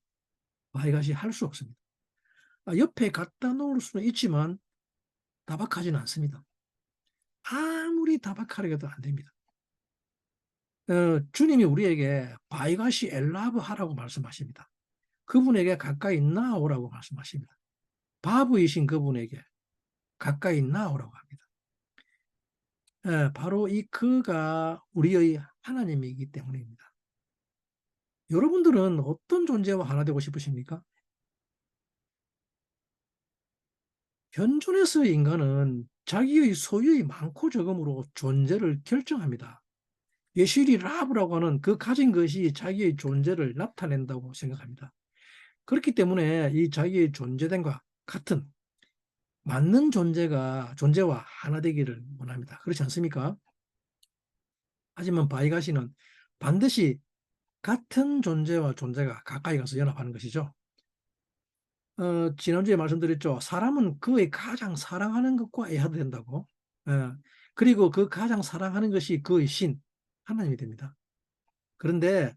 바이가시 할 수 없습니다. 옆에 갖다 놓을 수는 있지만 다박하지는 않습니다. 아무리 다박하려 해도 안 됩니다. 주님이 우리에게 바이가시 엘라브 하라고 말씀하십니다. 그분에게 가까이 나오라고 말씀하십니다. 바브이신 그분에게 가까이 나오라고 합니다. 바로 이 그가 우리의 하나님이기 때문입니다. 여러분들은 어떤 존재와 하나 되고 싶으십니까? 현존에서의 인간은 자기의 소유의 많고 적음으로 존재를 결정합니다. 예시리 라브라고 하는 그 가진 것이 자기의 존재를 나타낸다고 생각합니다. 그렇기 때문에 이 자기의 존재됨과 같은 맞는 존재와 하나 되기를 원합니다. 그렇지 않습니까? 하지만 바이가시는 반드시 같은 존재와 존재가 가까이 가서 연합하는 것이죠. 지난주에 말씀드렸죠. 사람은 그의 가장 사랑하는 것과 애하도 된다고. 그리고 그 가장 사랑하는 것이 그의 신, 하나님이 됩니다. 그런데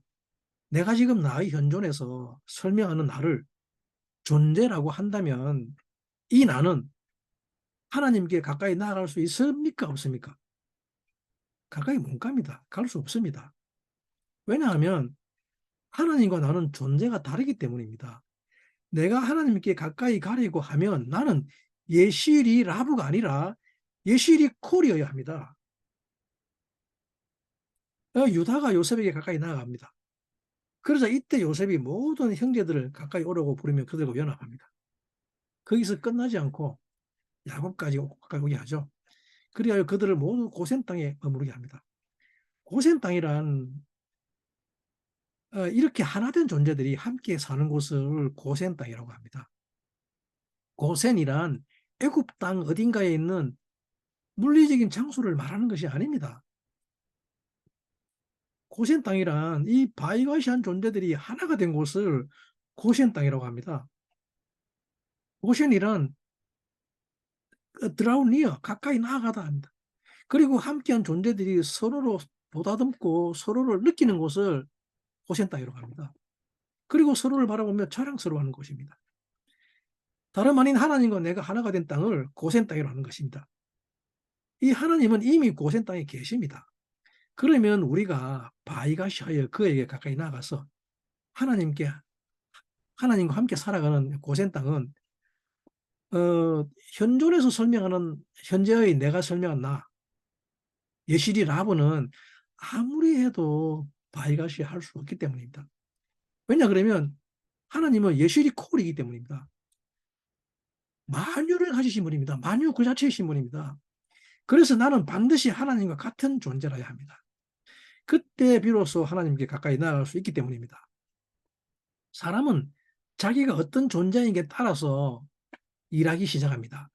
내가 지금 나의 현존에서 설명하는 나를 존재라고 한다면 이 나는 하나님께 가까이 나아갈 수 있습니까? 없습니까? 가까이 못 갑니다. 갈 수 없습니다. 왜냐하면 하나님과 나는 존재가 다르기 때문입니다. 내가 하나님께 가까이 가려고 하면 나는 예시리 라브가 아니라 예시리 콜이어야 합니다. 유다가 요셉에게 가까이 나아갑니다. 그래서 이때 요셉이 모든 형제들을 가까이 오라고 부르며 그들과 연합합니다. 거기서 끝나지 않고 야곱까지 가까이 오게 하죠. 그리하여 그들을 모두 고센 땅에 머무르게 합니다. 고센 땅이란 이렇게 하나된 존재들이 함께 사는 곳을 고센 땅이라고 합니다. 고센이란 애굽 땅 어딘가에 있는 물리적인 장소를 말하는 것이 아닙니다. 고센 땅이란 이 바이가시한 존재들이 하나가 된 곳을 고센 땅이라고 합니다. 고센이란 드라우니어, 가까이 나아가다 합니다. 그리고 함께한 존재들이 서로로 보다듬고 서로를 느끼는 곳을 고센 땅이라고 합니다. 그리고 서로를 바라보며 자랑스러워하는 곳입니다. 다름 아닌 하나님과 내가 하나가 된 땅을 고센 땅이라고 하는 것입니다. 이 하나님은 이미 고센 땅에 계십니다. 그러면 우리가 바이가시하여 그에게 가까이 나가서 하나님과 함께 살아가는 고센 땅은 현존에서 설명하는 현재의 내가 설명한 나, 예시리 라브는 아무리 해도 바이가시 할 수 없기 때문입니다. 왜냐 그러면 하나님은 예시리 콜이기 때문입니다. 만유를 가지신 분입니다. 만유 그 자체이신 분입니다. 그래서 나는 반드시 하나님과 같은 존재라야 합니다. 그때 비로소 하나님께 가까이 나아갈 수 있기 때문입니다. 사람은 자기가 어떤 존재인게 따라서 일하기 시작합니다.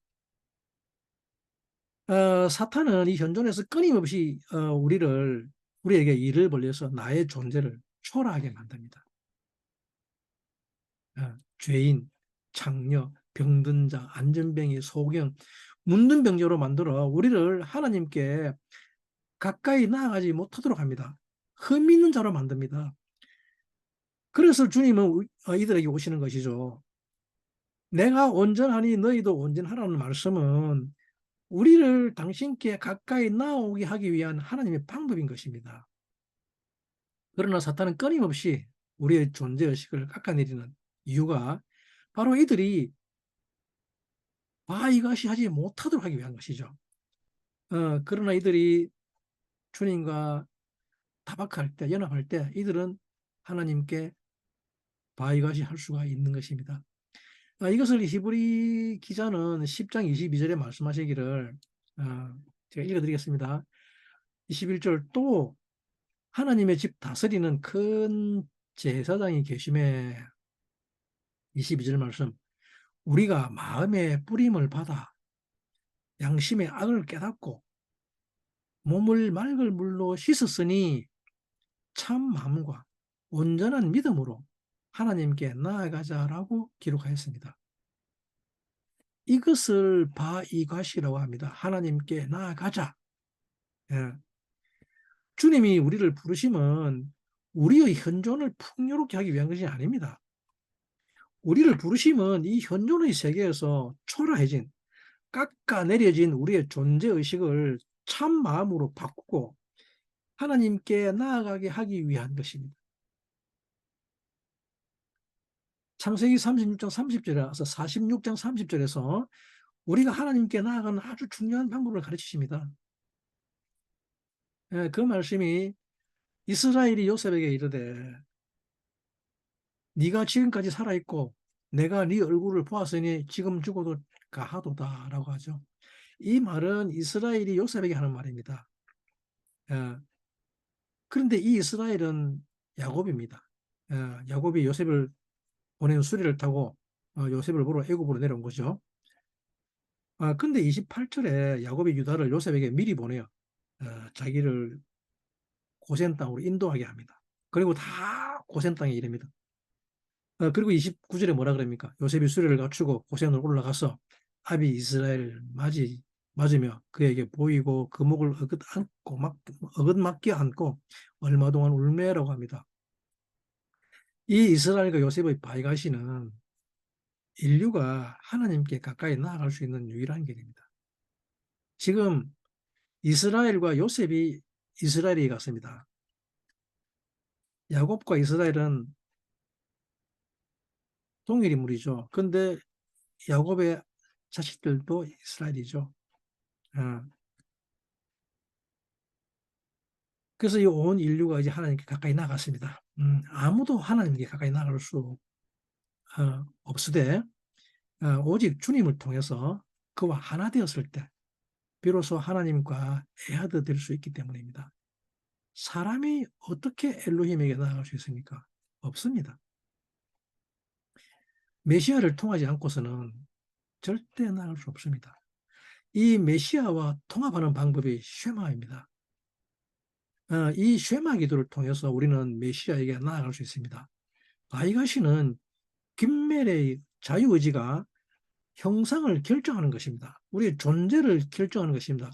사탄은 이 현존에서 끊임없이 우리에게 일을 벌려서 나의 존재를 초라하게 만듭니다. 죄인, 창녀, 병든 자, 안전뱅이, 소경, 문둥병자로 만들어 우리를 하나님께 가까이 나아가지 못하도록 합니다. 흠 있는 자로 만듭니다. 그래서 주님은 이들에게 오시는 것이죠. 내가 온전하니 너희도 온전하라는 말씀은 우리를 당신께 가까이 나오게 하기 위한 하나님의 방법인 것입니다. 그러나 사탄은 끊임없이 우리의 존재의식을 깎아내리는 이유가 바로 이들이 이것이 하지 못하도록 하기 위한 것이죠. 그러나 이들이 주님과 타박할 때, 연합할 때 이들은 하나님께 이것이 할 수가 있는 것입니다. 이것을 히브리 기자는 10장 22절에 말씀하시기를 제가 읽어드리겠습니다. 21절 또 하나님의 집 다스리는 큰 제사장이 계심에 22절 말씀 우리가 마음의 뿌림을 받아 양심의 악을 깨닫고 몸을 맑을 물로 씻었으니 참 마음과 온전한 믿음으로 하나님께 나아가자라고 기록하였습니다. 이것을 바이갓이라고 합니다. 하나님께 나아가자. 예. 주님이 우리를 부르심은 우리의 현존을 풍요롭게 하기 위한 것이 아닙니다. 우리를 부르심은 이 현존의 세계에서 초라해진 깎아내려진 우리의 존재의식을 참 마음으로 바꾸고 하나님께 나아가게 하기 위한 것입니다. 창세기 36장 30절에서 46장 30절에서 우리가 하나님께 나아가는 아주 중요한 방법을 가르치십니다. 그 말씀이 이스라엘이 요셉에게 이르되 네가 지금까지 살아있고 내가 네 얼굴을 보았으니 지금 죽어도 가하도다 라고 하죠. 이 말은 이스라엘이 요셉에게 하는 말입니다. 그런데 이 이스라엘은 야곱입니다. 야곱이 요셉을 보낸 수레를 타고 요셉을 보러 애굽으로 내려온 거죠. 근데 28절에 야곱이 유다를 요셉에게 미리 보내요. 자기를 고센 땅으로 인도하게 합니다. 그리고 다 고센 땅에 이릅니다. 그리고 29절에 뭐라 그럽니까? 요셉이 수레를 갖추고 고센으로 올라가서 아비 이스라엘을 맞으며 그에게 보이고 그 목을 어긋맞게 안고 얼마 동안 울매라고 합니다. 이 이스라엘과 요셉의 바이가시는 인류가 하나님께 가까이 나아갈 수 있는 유일한 길입니다. 지금 이스라엘과 요셉이 이스라엘에 갔습니다. 야곱과 이스라엘은 동일 인물이죠. 근데 야곱의 자식들도 이스라엘이죠. 그래서 이 온 인류가 이제 하나님께 가까이 나갔습니다. 아무도 하나님께 가까이 나갈 수 없으되 오직 주님을 통해서 그와 하나 되었을 때 비로소 하나님과 애하드 될 수 있기 때문입니다. 사람이 어떻게 엘로힘에게 나아갈 수 있습니까? 없습니다. 메시아를 통하지 않고서는 절대 나아갈 수 없습니다. 이 메시아와 통합하는 방법이 쉐마입니다. 이 쉐마 기도를 통해서 우리는 메시아에게 나아갈 수 있습니다. 바이가시는 김멜의 자유의지가 형상을 결정하는 것입니다. 우리의 존재를 결정하는 것입니다.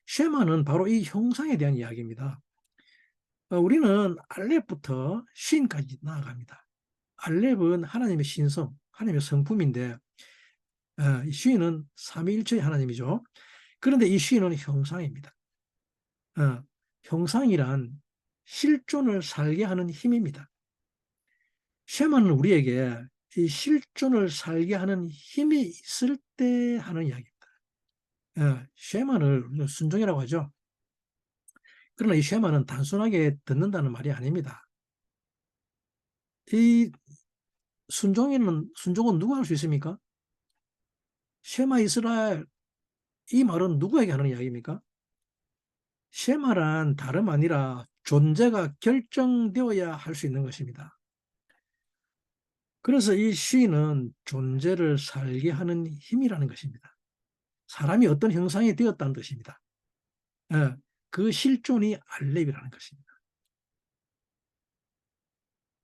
쉐마는 바로 이 형상에 대한 이야기입니다. 우리는 알렙부터 쉰까지 나아갑니다. 알렙은 하나님의 신성, 하나님의 성품인데 쉰은 삼위일체의 하나님이죠. 그런데 이 쉰은 형상입니다. 형상이란 실존을 살게 하는 힘입니다. 쉐마는 우리에게 이 실존을 살게 하는 힘이 있을 때 하는 이야기입니다. 쉐마를 순종이라고 하죠. 그러나 이 쉐마는 단순하게 듣는다는 말이 아닙니다. 이 순종은 누가 할 수 있습니까? 쉐마 이스라엘, 이 말은 누구에게 하는 이야기입니까? 쉐마란 다름 아니라 존재가 결정되어야 할 수 있는 것입니다. 그래서 이 시는 존재를 살게 하는 힘이라는 것입니다. 사람이 어떤 형상이 되었다는 뜻입니다. 그 실존이 알렙이라는 것입니다.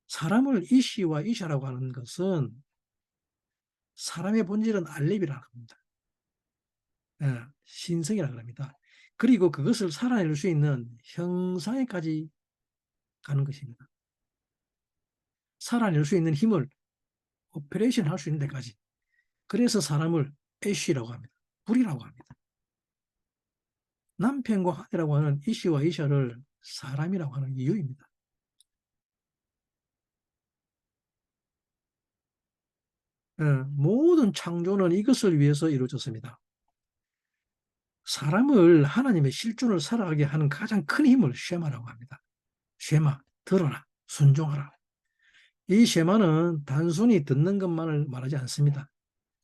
사람을 이시와 이샤라고 하는 것은 사람의 본질은 알렙이라고 합니다. 신성이라고 합니다. 그리고 그것을 살아낼 수 있는 형상에까지 가는 것입니다. 살아낼 수 있는 힘을 오퍼레이션 할 수 있는 데까지. 그래서 사람을 애쉬라고 합니다. 불이라고 합니다. 남편과 아내라고 하는 이시와 이샤를 사람이라고 하는 이유입니다. 모든 창조는 이것을 위해서 이루어졌습니다. 사람을 하나님의 실존을 살아가게 하는 가장 큰 힘을 쉐마라고 합니다. 쉐마, 들어라, 순종하라. 이 쉐마는 단순히 듣는 것만을 말하지 않습니다.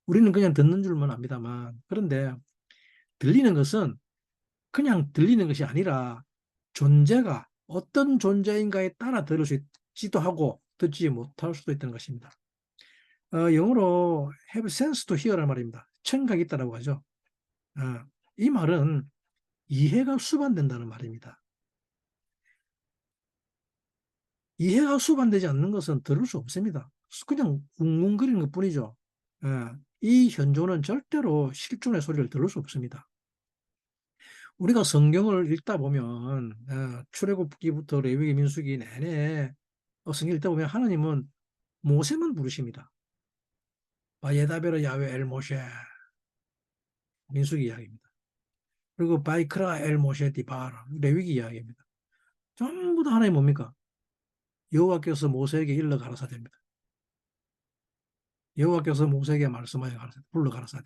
우리는 그냥 듣는 줄만 압니다만, 그런데 들리는 것은 그냥 들리는 것이 아니라 존재가 어떤 존재인가에 따라 들을 수 있기도 하고 듣지 못할 수도 있다는 것입니다. 영어로 have sense to hear란 말입니다. 청각이 있다라고 하죠. 어, 이 말은 이해가 수반된다는 말입니다. 이해가 수반되지 않는 것은 들을 수 없습니다. 그냥 웅웅거리는 것뿐이죠. 이 현조는 절대로 실존의 소리를 들을 수 없습니다. 우리가 성경을 읽다 보면 출애굽기부터 레위기 민수기 내내 성경 읽다 보면 하나님은 모세만 부르십니다. 바예다베르 야훼 엘 모셰 민수기 이야기입니다. 그리고 바이크라 엘 모셰 디바라 레위기 이야기입니다. 전부 다 하나님 뭡니까? 여호와께서 모세에게 일러 가라사대입니다. 여호와께서 모세에게 말씀하여 가라사대, 불러 가라사대.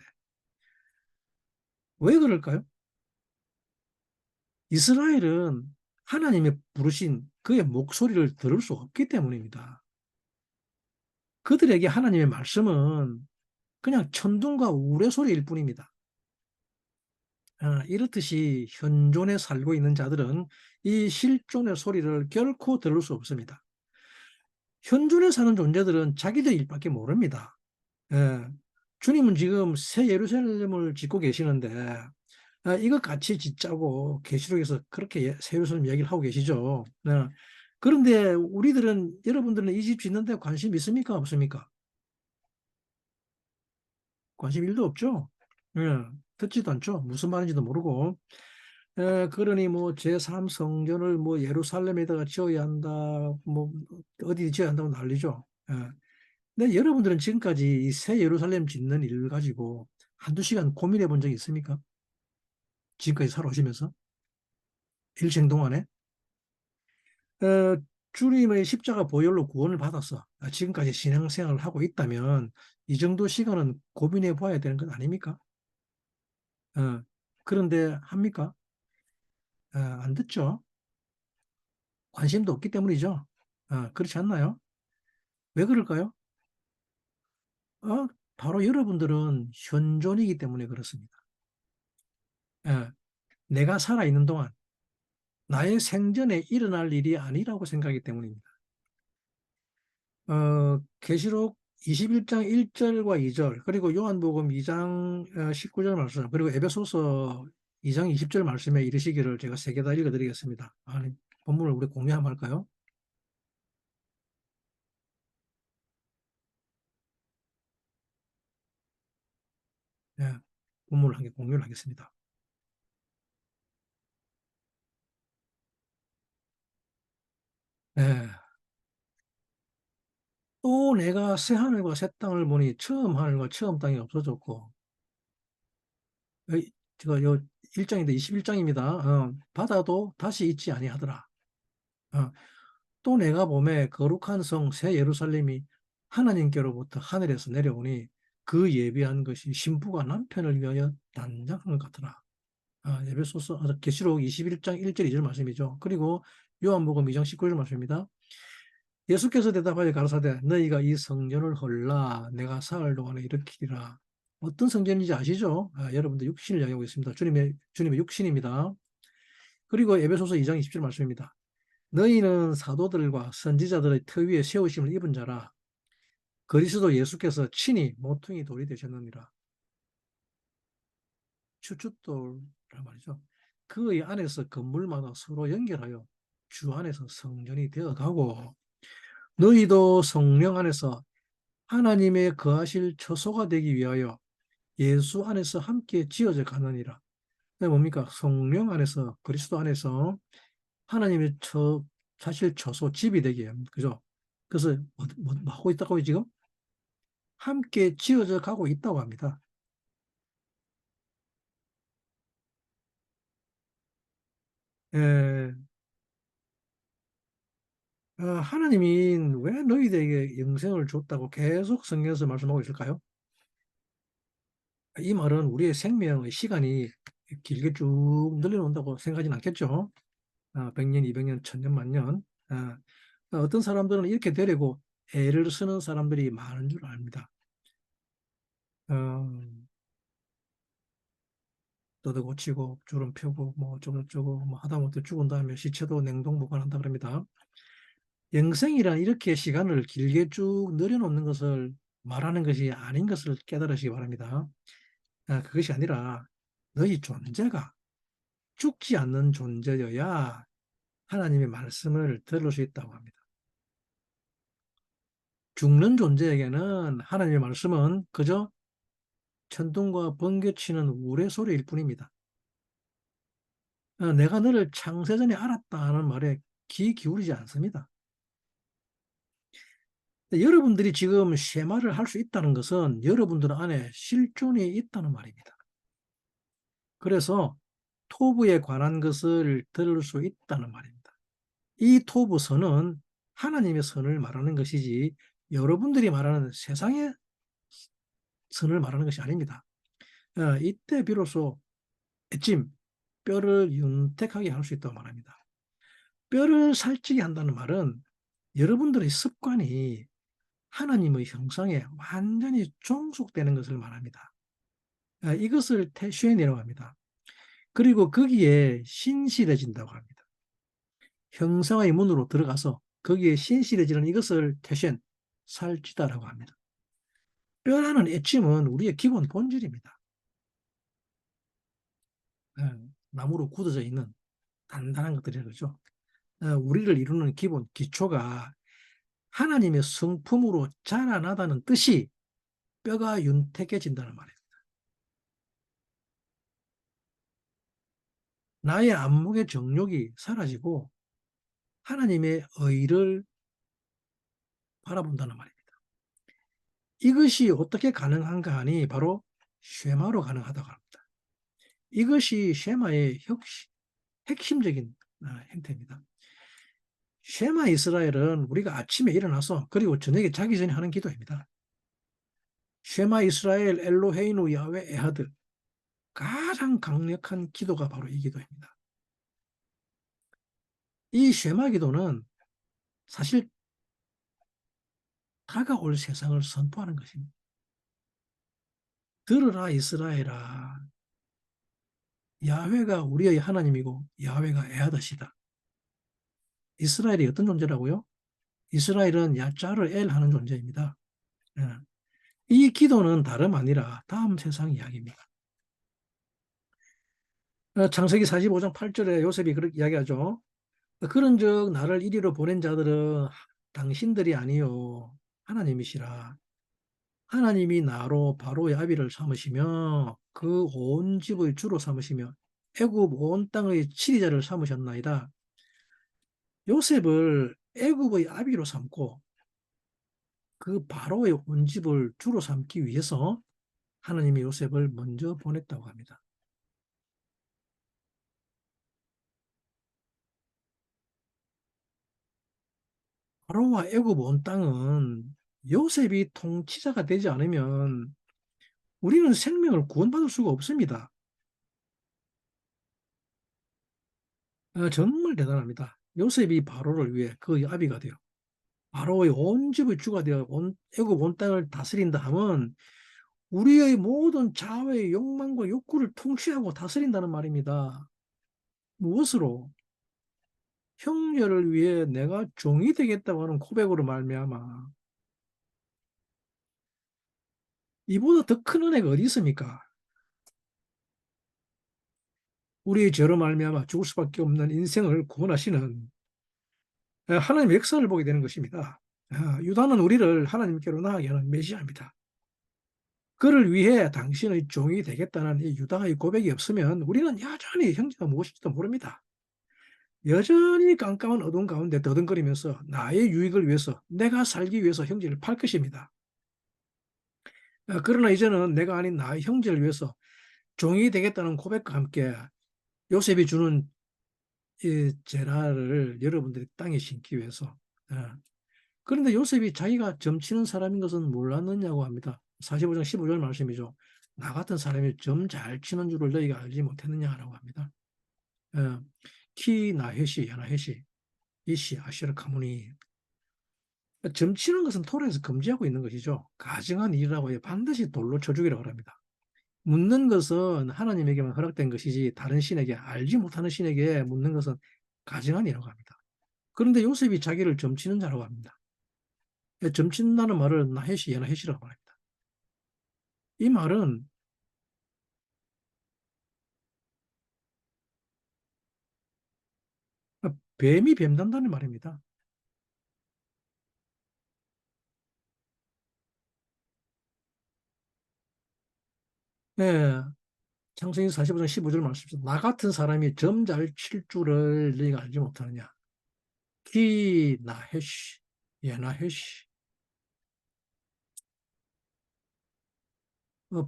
왜 그럴까요? 이스라엘은 하나님의 부르신 그의 목소리를 들을 수 없기 때문입니다. 그들에게 하나님의 말씀은 그냥 천둥과 우레소리일 뿐입니다. 이렇듯이 현존에 살고 있는 자들은 이 실존의 소리를 결코 들을 수 없습니다. 현존에 사는 존재들은 자기들 일밖에 모릅니다. 예, 주님은 지금 새 예루살렘을 짓고 계시는데 이거 같이 짓자고 계시록에서 그렇게 새 예루살렘 이야기를 하고 계시죠. 그런데 우리들은 여러분들은 이 집 짓는데 관심 있습니까? 없습니까? 관심 1도 없죠. 예, 듣지도 않죠. 무슨 말인지도 모르고. 그러니 뭐 제3성전을 뭐 예루살렘에다가 지어야 한다, 뭐 어디 지어야 한다고 난리죠. 근데 여러분들은 지금까지 이 새 예루살렘 짓는 일 가지고 한두 시간 고민해 본 적이 있습니까? 지금까지 살아오시면서 일생 동안에 어, 주님의 십자가 보혈로 구원을 받아서 지금까지 신앙생활을 하고 있다면 이 정도 시간은 고민해 봐야 되는 것 아닙니까? 어, 그런데 합니까? 안 듣죠. 관심도 없기 때문이죠. 그렇지 않나요? 왜 그럴까요? 어, 바로 여러분들은 현존이기 때문에 그렇습니다. 예, 내가 살아있는 동안 나의 생전에 일어날 일이 아니라고 생각하기 때문입니다. 계시록 21장 1절과 2절, 그리고 요한복음 2장 19절 말씀, 그리고 에베소서 2장 20절 말씀에 이르시기를 제가 세 개 다 읽어드리겠습니다. 아니, 본문을 우리 공유 한번 할까요? 네, 본문을 한 개 공유를 하겠습니다. 네. 또 내가 새 하늘과 새 땅을 보니 처음 하늘과 처음 땅이 없어졌고, 제가 요 1장인데 21장입니다. 바다도 다시 있지 아니하더라. 어, 또 내가 보매 거룩한 성 새 예루살렘이 하나님께로부터 하늘에서 내려오니 그 예비한 것이 신부가 남편을 위하여 단장한 것 같더라. 에베소서 계시록 21장 1절 2절 말씀이죠. 그리고 요한복음 2장 19절 말씀입니다. 예수께서 대답하여 가라사대 너희가 이 성전을 헐라 내가 사흘 동안에 일으키리라. 어떤 성전인지 아시죠? 여러분들 육신을 이야기하고 있습니다. 주님의 육신입니다. 그리고 에베소서 2장 20절 말씀입니다. 너희는 사도들과 선지자들의 터 위에 세우심을 입은 자라. 그리스도 예수께서 친히 모퉁이 돌이 되셨느니라. 추춧돌이란 말이죠. 그의 안에서 건물마다 서로 연결하여 주 안에서 성전이 되어가고 너희도 성령 안에서 하나님의 거하실 처소가 되기 위하여 예수 안에서 함께 지어져 가느니라. 그게 뭡니까? 성령 안에서 그리스도 안에서 하나님의 사실 처소 집이 되게 합니다. 그죠? 그래서 뭐 하고 있다고요 지금? 함께 지어져 가고 있다고 합니다. 에, 하나님이 왜 너희들에게 영생을 줬다고 계속 성경에서 말씀하고 있을까요? 이 말은 우리의 생명의 시간이 길게 쭉 늘려놓는다고 생각하지는 않겠죠? 100년, 200년, 1000년, 만년. 어떤 사람들은 이렇게 되려고 애를 쓰는 사람들이 많은 줄 압니다. 어, 너도 고치고 주름 펴고 뭐 어쩌고저쩌고 뭐 하다못해 죽은 다음에 시체도 냉동 보관한다 그럽니다. 영생이란 이렇게 시간을 길게 쭉 늘여놓는 것을 말하는 것이 아닌 것을 깨달으시기 바랍니다. 그것이 아니라 너희 존재가 죽지 않는 존재여야 하나님의 말씀을 들을 수 있다고 합니다. 죽는 존재에게는 하나님의 말씀은 그저 천둥과 번개치는 우레소리일 뿐입니다. 내가 너를 창세전에 알았다는 말에 귀 기울이지 않습니다. 여러분들이 지금 쉐마를 할 수 있다는 것은 여러분들 안에 실존이 있다는 말입니다. 그래서 토부에 관한 것을 들을 수 있다는 말입니다. 이 토부선은 하나님의 선을 말하는 것이지 여러분들이 말하는 세상의 선을 말하는 것이 아닙니다. 이때 비로소 찜, 뼈를 윤택하게 할 수 있다고 말합니다. 뼈를 살찌게 한다는 말은 여러분들의 습관이 하나님의 형상에 완전히 종속되는 것을 말합니다. 이것을 태쉐인이라고 합니다. 그리고 거기에 신실해진다고 합니다. 형상의 문으로 들어가서 거기에 신실해지는 이것을 태쉔, 살찌다라고 합니다. 뼈라는 애침은 우리의 기본 본질입니다. 나무로 굳어져 있는 단단한 것들이라고 그러죠. 우리를 이루는 기본 기초가 하나님의 성품으로 자라나다는 뜻이 뼈가 윤택해진다는 말이에요. 나의 안목의 정욕이 사라지고 하나님의 의를 바라본다는 말입니다. 이것이 어떻게 가능한가 하니 바로 쉐마로 가능하다고 합니다. 이것이 쉐마의 핵심적인 형태입니다. 쉐마 이스라엘은 우리가 아침에 일어나서 그리고 저녁에 자기 전에 하는 기도입니다. 쉐마 이스라엘 엘로헤이누 야훼 에하드, 가장 강력한 기도가 바로 이 기도입니다. 이 쉐마 기도는 사실 다가올 세상을 선포하는 것입니다. 들으라 이스라엘아, 야훼가 우리의 하나님이고 야훼가 에하드시다. 이스라엘이 어떤 존재라고요? 이스라엘은 야자를 엘 하는 존재입니다. 예. 이 기도는 다름 아니라 다음 세상 이야기입니다. 창세기 45장 8절에 요셉이 그렇게 이야기하죠. 그런즉 나를 이리로 보낸 자들은 당신들이 아니요 하나님이시라. 하나님이 나로 바로의 아비를 삼으시며 그 온 집의 주로 삼으시며 애굽 온 땅의 치리자를 삼으셨나이다. 요셉을 애굽의 아비로 삼고 그 바로의 온 집을 주로 삼기 위해서 하나님이 요셉을 먼저 보냈다고 합니다. 바로와 애굽 온 땅은 요셉이 통치자가 되지 않으면 우리는 생명을 구원받을 수가 없습니다. 정말 대단합니다. 요셉이 바로를 위해 그 아비가 되어 바로의 온 집의 주가 되어 애굽 온 땅을 다스린다 하면 우리의 모든 자아의 욕망과 욕구를 통치하고 다스린다는 말입니다. 무엇으로? 형제를 위해 내가 종이 되겠다고 하는 고백으로 말미암아. 이보다 더 큰 은혜가 어디 있습니까? 우리의 죄로 말미암아 죽을 수밖에 없는 인생을 구원하시는 하나님의 역사를 보게 되는 것입니다. 유다는 우리를 하나님께로 나가게 하는 메시아입니다. 그를 위해 당신의 종이 되겠다는 이 유다의 고백이 없으면 우리는 여전히 형제가 무엇인지도 모릅니다. 여전히 깜깜한 어둠 가운데 더듬거리면서 나의 유익을 위해서 내가 살기 위해서 형제를 팔 것입니다. 그러나 이제는 내가 아닌 나의 형제를 위해서 종이 되겠다는 고백과 함께 요셉이 주는 이 제라를 여러분들이 땅에 심기 위해서 예. 그런데 요셉이 자기가 점치는 사람인 것은 몰랐느냐고 합니다. 45장 15절 말씀이죠. 나 같은 사람이 점 잘 치는 줄을 너희가 알지 못했느냐라고 합니다. 예. 키 나헤시 야나헤시 이시 아시르 카무니, 점 치는 것은 토라에서 금지하고 있는 것이죠. 가증한 일이라고 해요. 반드시 돌로 쳐 죽이라고 합니다. 묻는 것은 하나님에게만 허락된 것이지 다른 신에게, 알지 못하는 신에게 묻는 것은 가증한 일이라고 합니다. 그런데 요셉이 자기를 점치는 자라고 합니다. 점친다는 말을 나헤시 야나헤시라고 합니다. 이 말은 뱀이 뱀단다는 말입니다. 예, 창세기 45장 15절 말씀입니다. 나 같은 사람이 점 잘 칠 줄을 너희가 알지 못하느냐. 기 나헤시 야나헤시,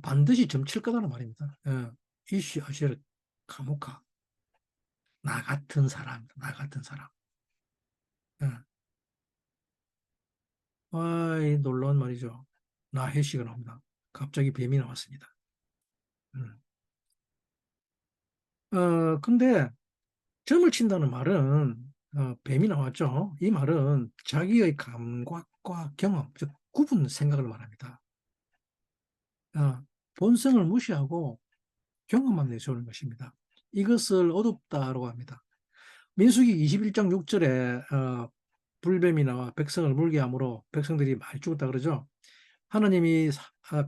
반드시 점칠 거다는 말입니다. 이시 아시르 카모카, 나 같은 사람, 나 같은 사람. 예. 이 놀라운 말이죠. 나해시가 나옵니다. 갑자기 뱀이 나왔습니다. 음. 근데 점을 친다는 말은, 뱀이 나왔죠. 이 말은 자기의 감각과 경험, 즉 구분 생각을 말합니다. 어, 본성을 무시하고 경험만 내세우는 것입니다. 이것을 어둡다라고 합니다. 민수기 21장 6절에 불뱀이 나와 백성을 물게 함으로 백성들이 많이 죽었다 그러죠. 하나님이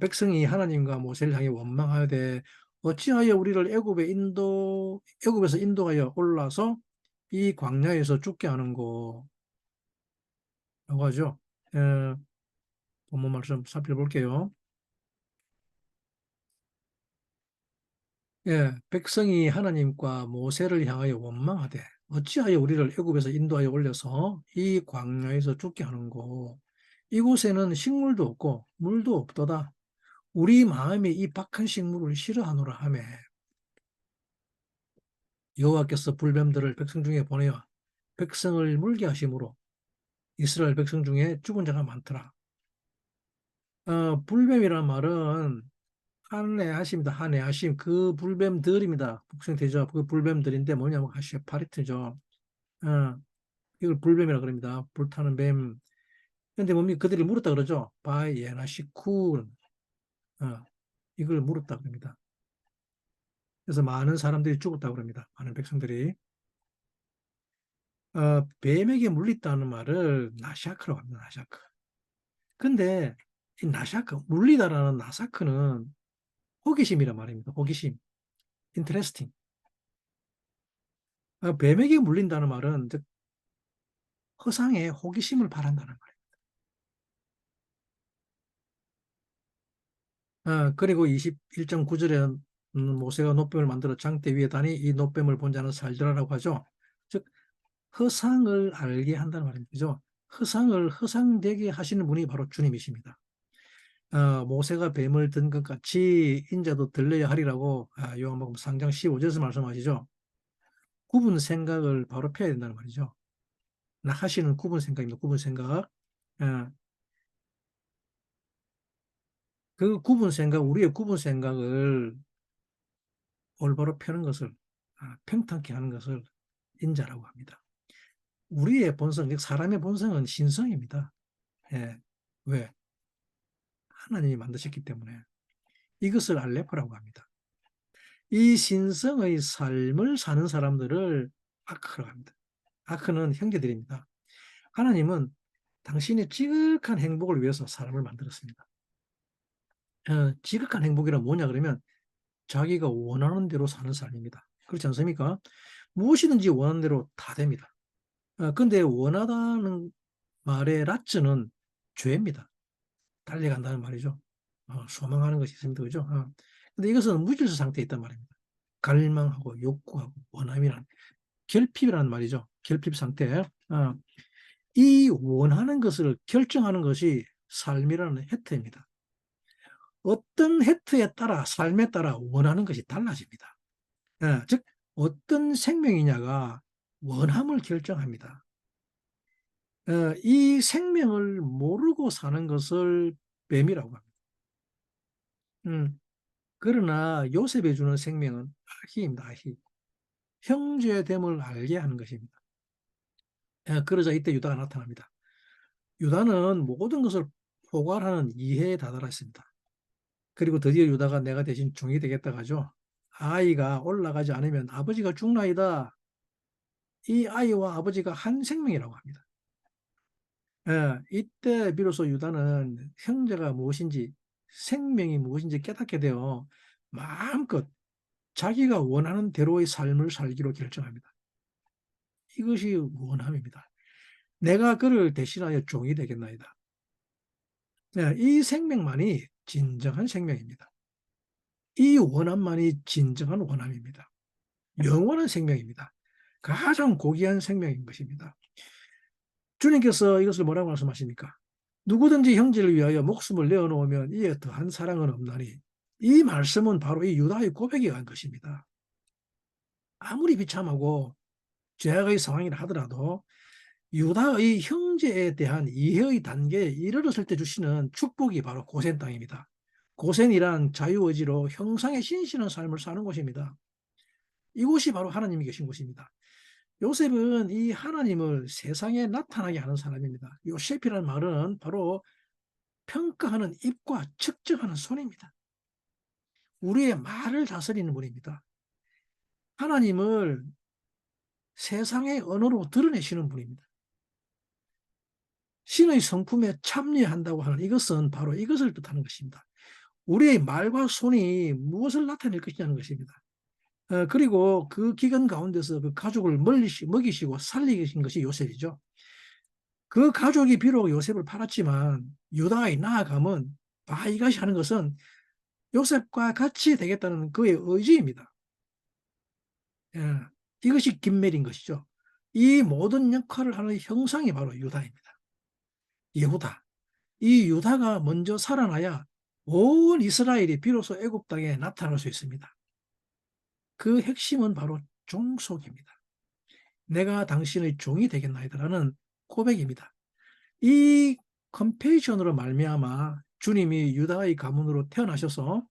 백성이 하나님과 모세를 향해 원망하되 어찌하여 우리를 애굽에서 인도하여 올라서 이 광야에서 죽게 하는고 라고 하죠. 에, 본문 말씀 살펴볼게요. 예, 백성이 하나님과 모세를 향하여 원망하되 어찌하여 우리를 애굽에서 인도하여 올려서 이 광야에서 죽게 하는고, 이곳에는 식물도 없고 물도 없도다. 우리 마음이 이 박한 식물을 싫어하노라 하매 여호와께서 불뱀들을 백성 중에 보내어 백성을 물게 하심으로 이스라엘 백성 중에 죽은 자가 많더라. 불뱀이란 말은 한해하십니다. 한해하심, 그 불뱀들입니다. 복생되죠. 그 불뱀들인데 뭐냐면 하시파리트죠. 어, 이걸 불뱀이라 그럽니다. 불타는 뱀. 근데 뭡니까? 그들이 물었다 그러죠. 바이에나시쿠, 이걸 물었다 그럽니다. 그래서 많은 사람들이 죽었다고 그럽니다. 많은 백성들이. 뱀에게 물렸다는 말을 나샤크라고 합니다. 나샤크. 근데 이 나샤크, 물리다라는 나사크는 호기심이란 말입니다. 호기심, interesting. 뱀에게 물린다는 말은 즉 허상에 호기심을 바란다는 말이에요. 그리고 21.9절에 모세가 놋뱀을 만들어 장대 위에 다니 이 놋뱀을 본 자는 살더라라고 하죠. 즉 허상을 알게 한다는 말입니다. 그죠? 허상을 허상되게 하시는 분이 바로 주님이십니다. 모세가 뱀을 든 것 같이 인자도 들려야 하리라고 요한복음 3장 15절에서 말씀하시죠. 구분 생각을 바로 펴야 된다는 말이죠. 나 하시는 구분 생각입니다. 구분 생각. 어, 그 구분 생각, 우리의 구분 생각을 올바로 펴는 것을, 평탄케 하는 것을 인자라고 합니다. 우리의 본성, 즉 사람의 본성은 신성입니다. 예. 왜? 하나님이 만드셨기 때문에. 이것을 알레포라고 합니다. 이 신성의 삶을 사는 사람들을 아크라고 합니다. 아크는 형제들입니다. 하나님은 당신의 지극한 행복을 위해서 사람을 만들었습니다. 지극한 행복이란 뭐냐 그러면 자기가 원하는 대로 사는 삶입니다. 그렇지 않습니까? 무엇이든지 원하는 대로 다 됩니다. 근데 원하다는 말의 라츠는 죄입니다. 달려간다는 말이죠. 소망하는 것이 있습니다. 그죠? 근데 이것은 무질서 상태에 있단 말입니다. 갈망하고 욕구하고 원함이란 결핍이라는 말이죠. 결핍 상태. 이 원하는 것을 결정하는 것이 삶이라는 해태입니다. 어떤 해태에 따라 삶에 따라 원하는 것이 달라집니다. 즉 어떤 생명이냐가 원함을 결정합니다. 이 생명을 모르고 사는 것을 뱀이라고 합니다. 음, 그러나 요셉이 주는 생명은 아히입니다. 아히. 형제됨을 알게 하는 것입니다. 그러자 이때 유다가 나타납니다. 유다는 모든 것을 포괄하는 이해에 다다랐습니다. 그리고 드디어 유다가 내가 대신 종이 되겠다 가죠. 아이가 올라가지 않으면 아버지가 죽나이다. 이 아이와 아버지가 한 생명이라고 합니다. 이때 비로소 유다는 형제가 무엇인지 생명이 무엇인지 깨닫게 되어 마음껏 자기가 원하는 대로의 삶을 살기로 결정합니다. 이것이 원함입니다. 내가 그를 대신하여 종이 되겠나이다. 이 생명만이 진정한 생명입니다. 이 원함만이 진정한 원함입니다. 영원한 생명입니다. 가장 고귀한 생명인 것입니다. 주님께서 이것을 뭐라고 말씀하십니까? 누구든지 형제를 위하여 목숨을 내어놓으면 이에 더한 사랑은 없나니, 이 말씀은 바로 이 유다의 고백에 의한 것입니다. 아무리 비참하고 죄악의 상황이라 하더라도 유다의 형제에 대한 이해의 단계에 이르렀을 때 주시는 축복이 바로 고센 땅입니다. 고센이란 자유의지로 형상에 신실한 삶을 사는 곳입니다. 이곳이 바로 하나님이 계신 곳입니다. 요셉은 이 하나님을 세상에 나타나게 하는 사람입니다. 요셉이라는 말은 바로 평가하는 입과 측정하는 손입니다. 우리의 말을 다스리는 분입니다. 하나님을 세상의 언어로 드러내시는 분입니다. 신의 성품에 참여한다고 하는 이것은 바로 이것을 뜻하는 것입니다. 우리의 말과 손이 무엇을 나타낼 것이냐는 것입니다. 그리고 그 기간 가운데서 그 가족을 먹이시고 살리신 것이 요셉이죠. 그 가족이 비록 요셉을 팔았지만 유다의 나아감은 이것이 하는 것은 요셉과 같이 되겠다는 그의 의지입니다. 예, 이것이 김멜인 것이죠. 이 모든 역할을 하는 형상이 바로 유다입니다. 예후다. 이 유다가 먼저 살아나야 온 이스라엘이 비로소 애굽 땅에 나타날 수 있습니다. 그 핵심은 바로 종속입니다. 내가 당신의 종이 되겠나이다라는 고백입니다. 이 컴패이션으로 말미암아 주님이 유다의 가문으로 태어나셔서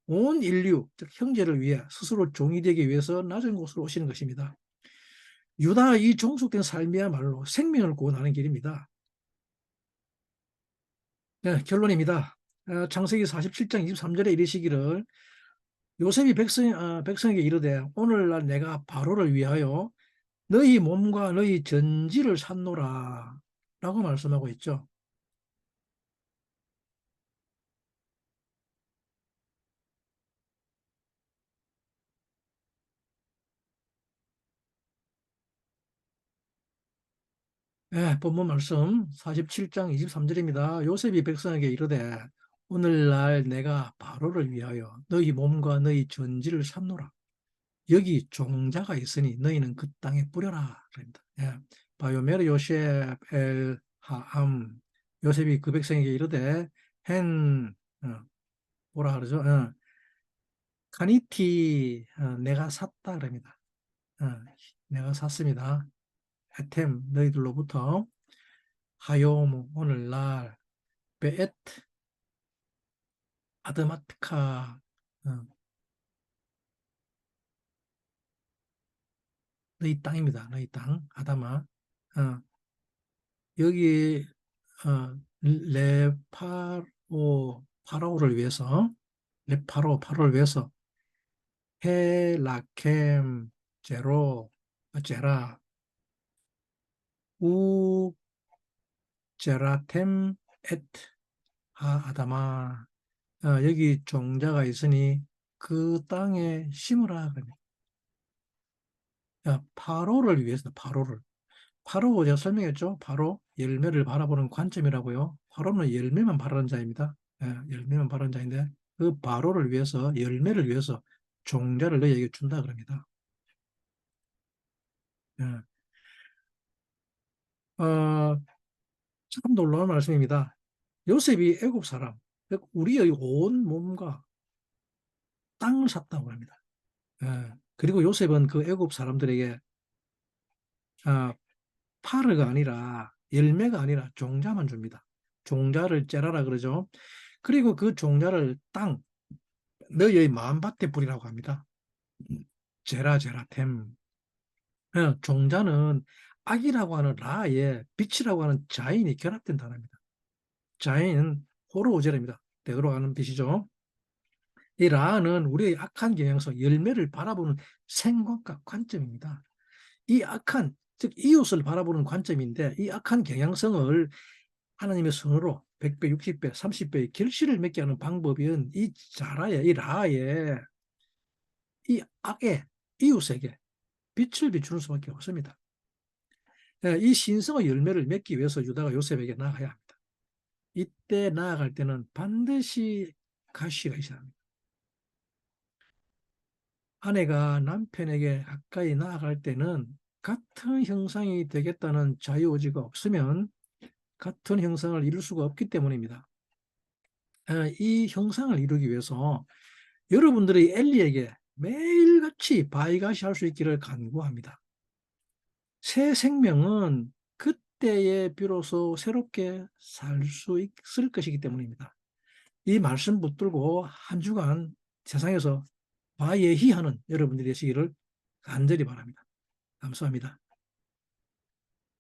온 인류, 즉 형제를 위해 스스로 종이 되기 위해서 낮은 곳으로 오시는 것입니다. 유다의 이 종속된 삶이야말로 생명을 구원하는 길입니다. 네, 결론입니다. 창세기 47장 23절에 이르시기를 요셉이 백성에게 이르되 오늘날 내가 바로를 위하여 너희 몸과 너희 전지를 샀노라 라고 말씀하고 있죠. 본문 말씀 47장 23절입니다. 요셉이 백성에게 이르되 오늘날 내가 바로를 위하여 너희 몸과 너희 전지를 샀노라. 여기 종자가 있으니 너희는 그 땅에 뿌려라. 그럽니다. 바요메르 요셉 엘 하암. 요셉이 그 백성에게 이르되 헨 뭐라 그러죠? 카니티 내가 샀다 그럽니다. 내가 샀습니다. 헤템 너희들로부터 하요무 오늘날 베엣 아드마트카 너희 땅입니다. 너희 땅 아다마 어, 여기 레파로 파라오를 위해서 파로를 위해서 헬라켐 제로 제라 우 제라템 엣 아다마 여기 종자가 있으니 그 땅에 심으라 그럽니다. 파로를 위해서 파로 제가 설명했죠. 바로 열매를 바라보는 관점이라고요. 파로는 열매만 바라는 자입니다. 열매만 바라는 자인데 그 바로를 위해서 열매를 위해서 종자를 너희에게 준다 그럽니다. 예. 어, 참 놀라운 말씀입니다. 요셉이 애굽 사람, 즉 우리의 온 몸과 땅을 샀다고 합니다. 그리고 요셉은 그 애굽 사람들에게 아, 파르가 아니라 열매가 아니라 종자만 줍니다. 종자를 째라라 그러죠. 그리고 그 종자를 땅, 너희의 마음밭에 뿌리라고 합니다. 제라템. 종자는 악이라고 하는 라에 빛이라고 하는 자인이 결합된 단어입니다. 자인은 호르오제입니다. 대으로 가는 빛이죠. 이 라는 우리의 악한 경향성, 열매를 바라보는 생각과 관점입니다. 이 악한, 즉 이웃을 바라보는 관점인데 이 악한 경향성을 하나님의 손으로 100배, 60배, 30배의 결실을 맺게 하는 방법은 이 자라에, 이 라에, 이 악에, 이웃에게 빛을 비추는 수밖에 없습니다. 이 신성의 열매를 맺기 위해서 유다가 요셉에게 나아가야 합니다. 이때 나아갈 때는 반드시 가시가 있어야 합니다. 아내가 남편에게 가까이 나아갈 때는 같은 형상이 되겠다는 자유의지가 없으면 같은 형상을 이룰 수가 없기 때문입니다. 이 형상을 이루기 위해서 여러분들이 엘리에게 매일같이 바이가시 할 수 있기를 간구합니다. 새 생명은 그때에 비로소 새롭게 살 수 있을 것이기 때문입니다. 이 말씀 붙들고 한 주간 세상에서 바예히하는 여러분들이 되시기를 간절히 바랍니다. 감사합니다.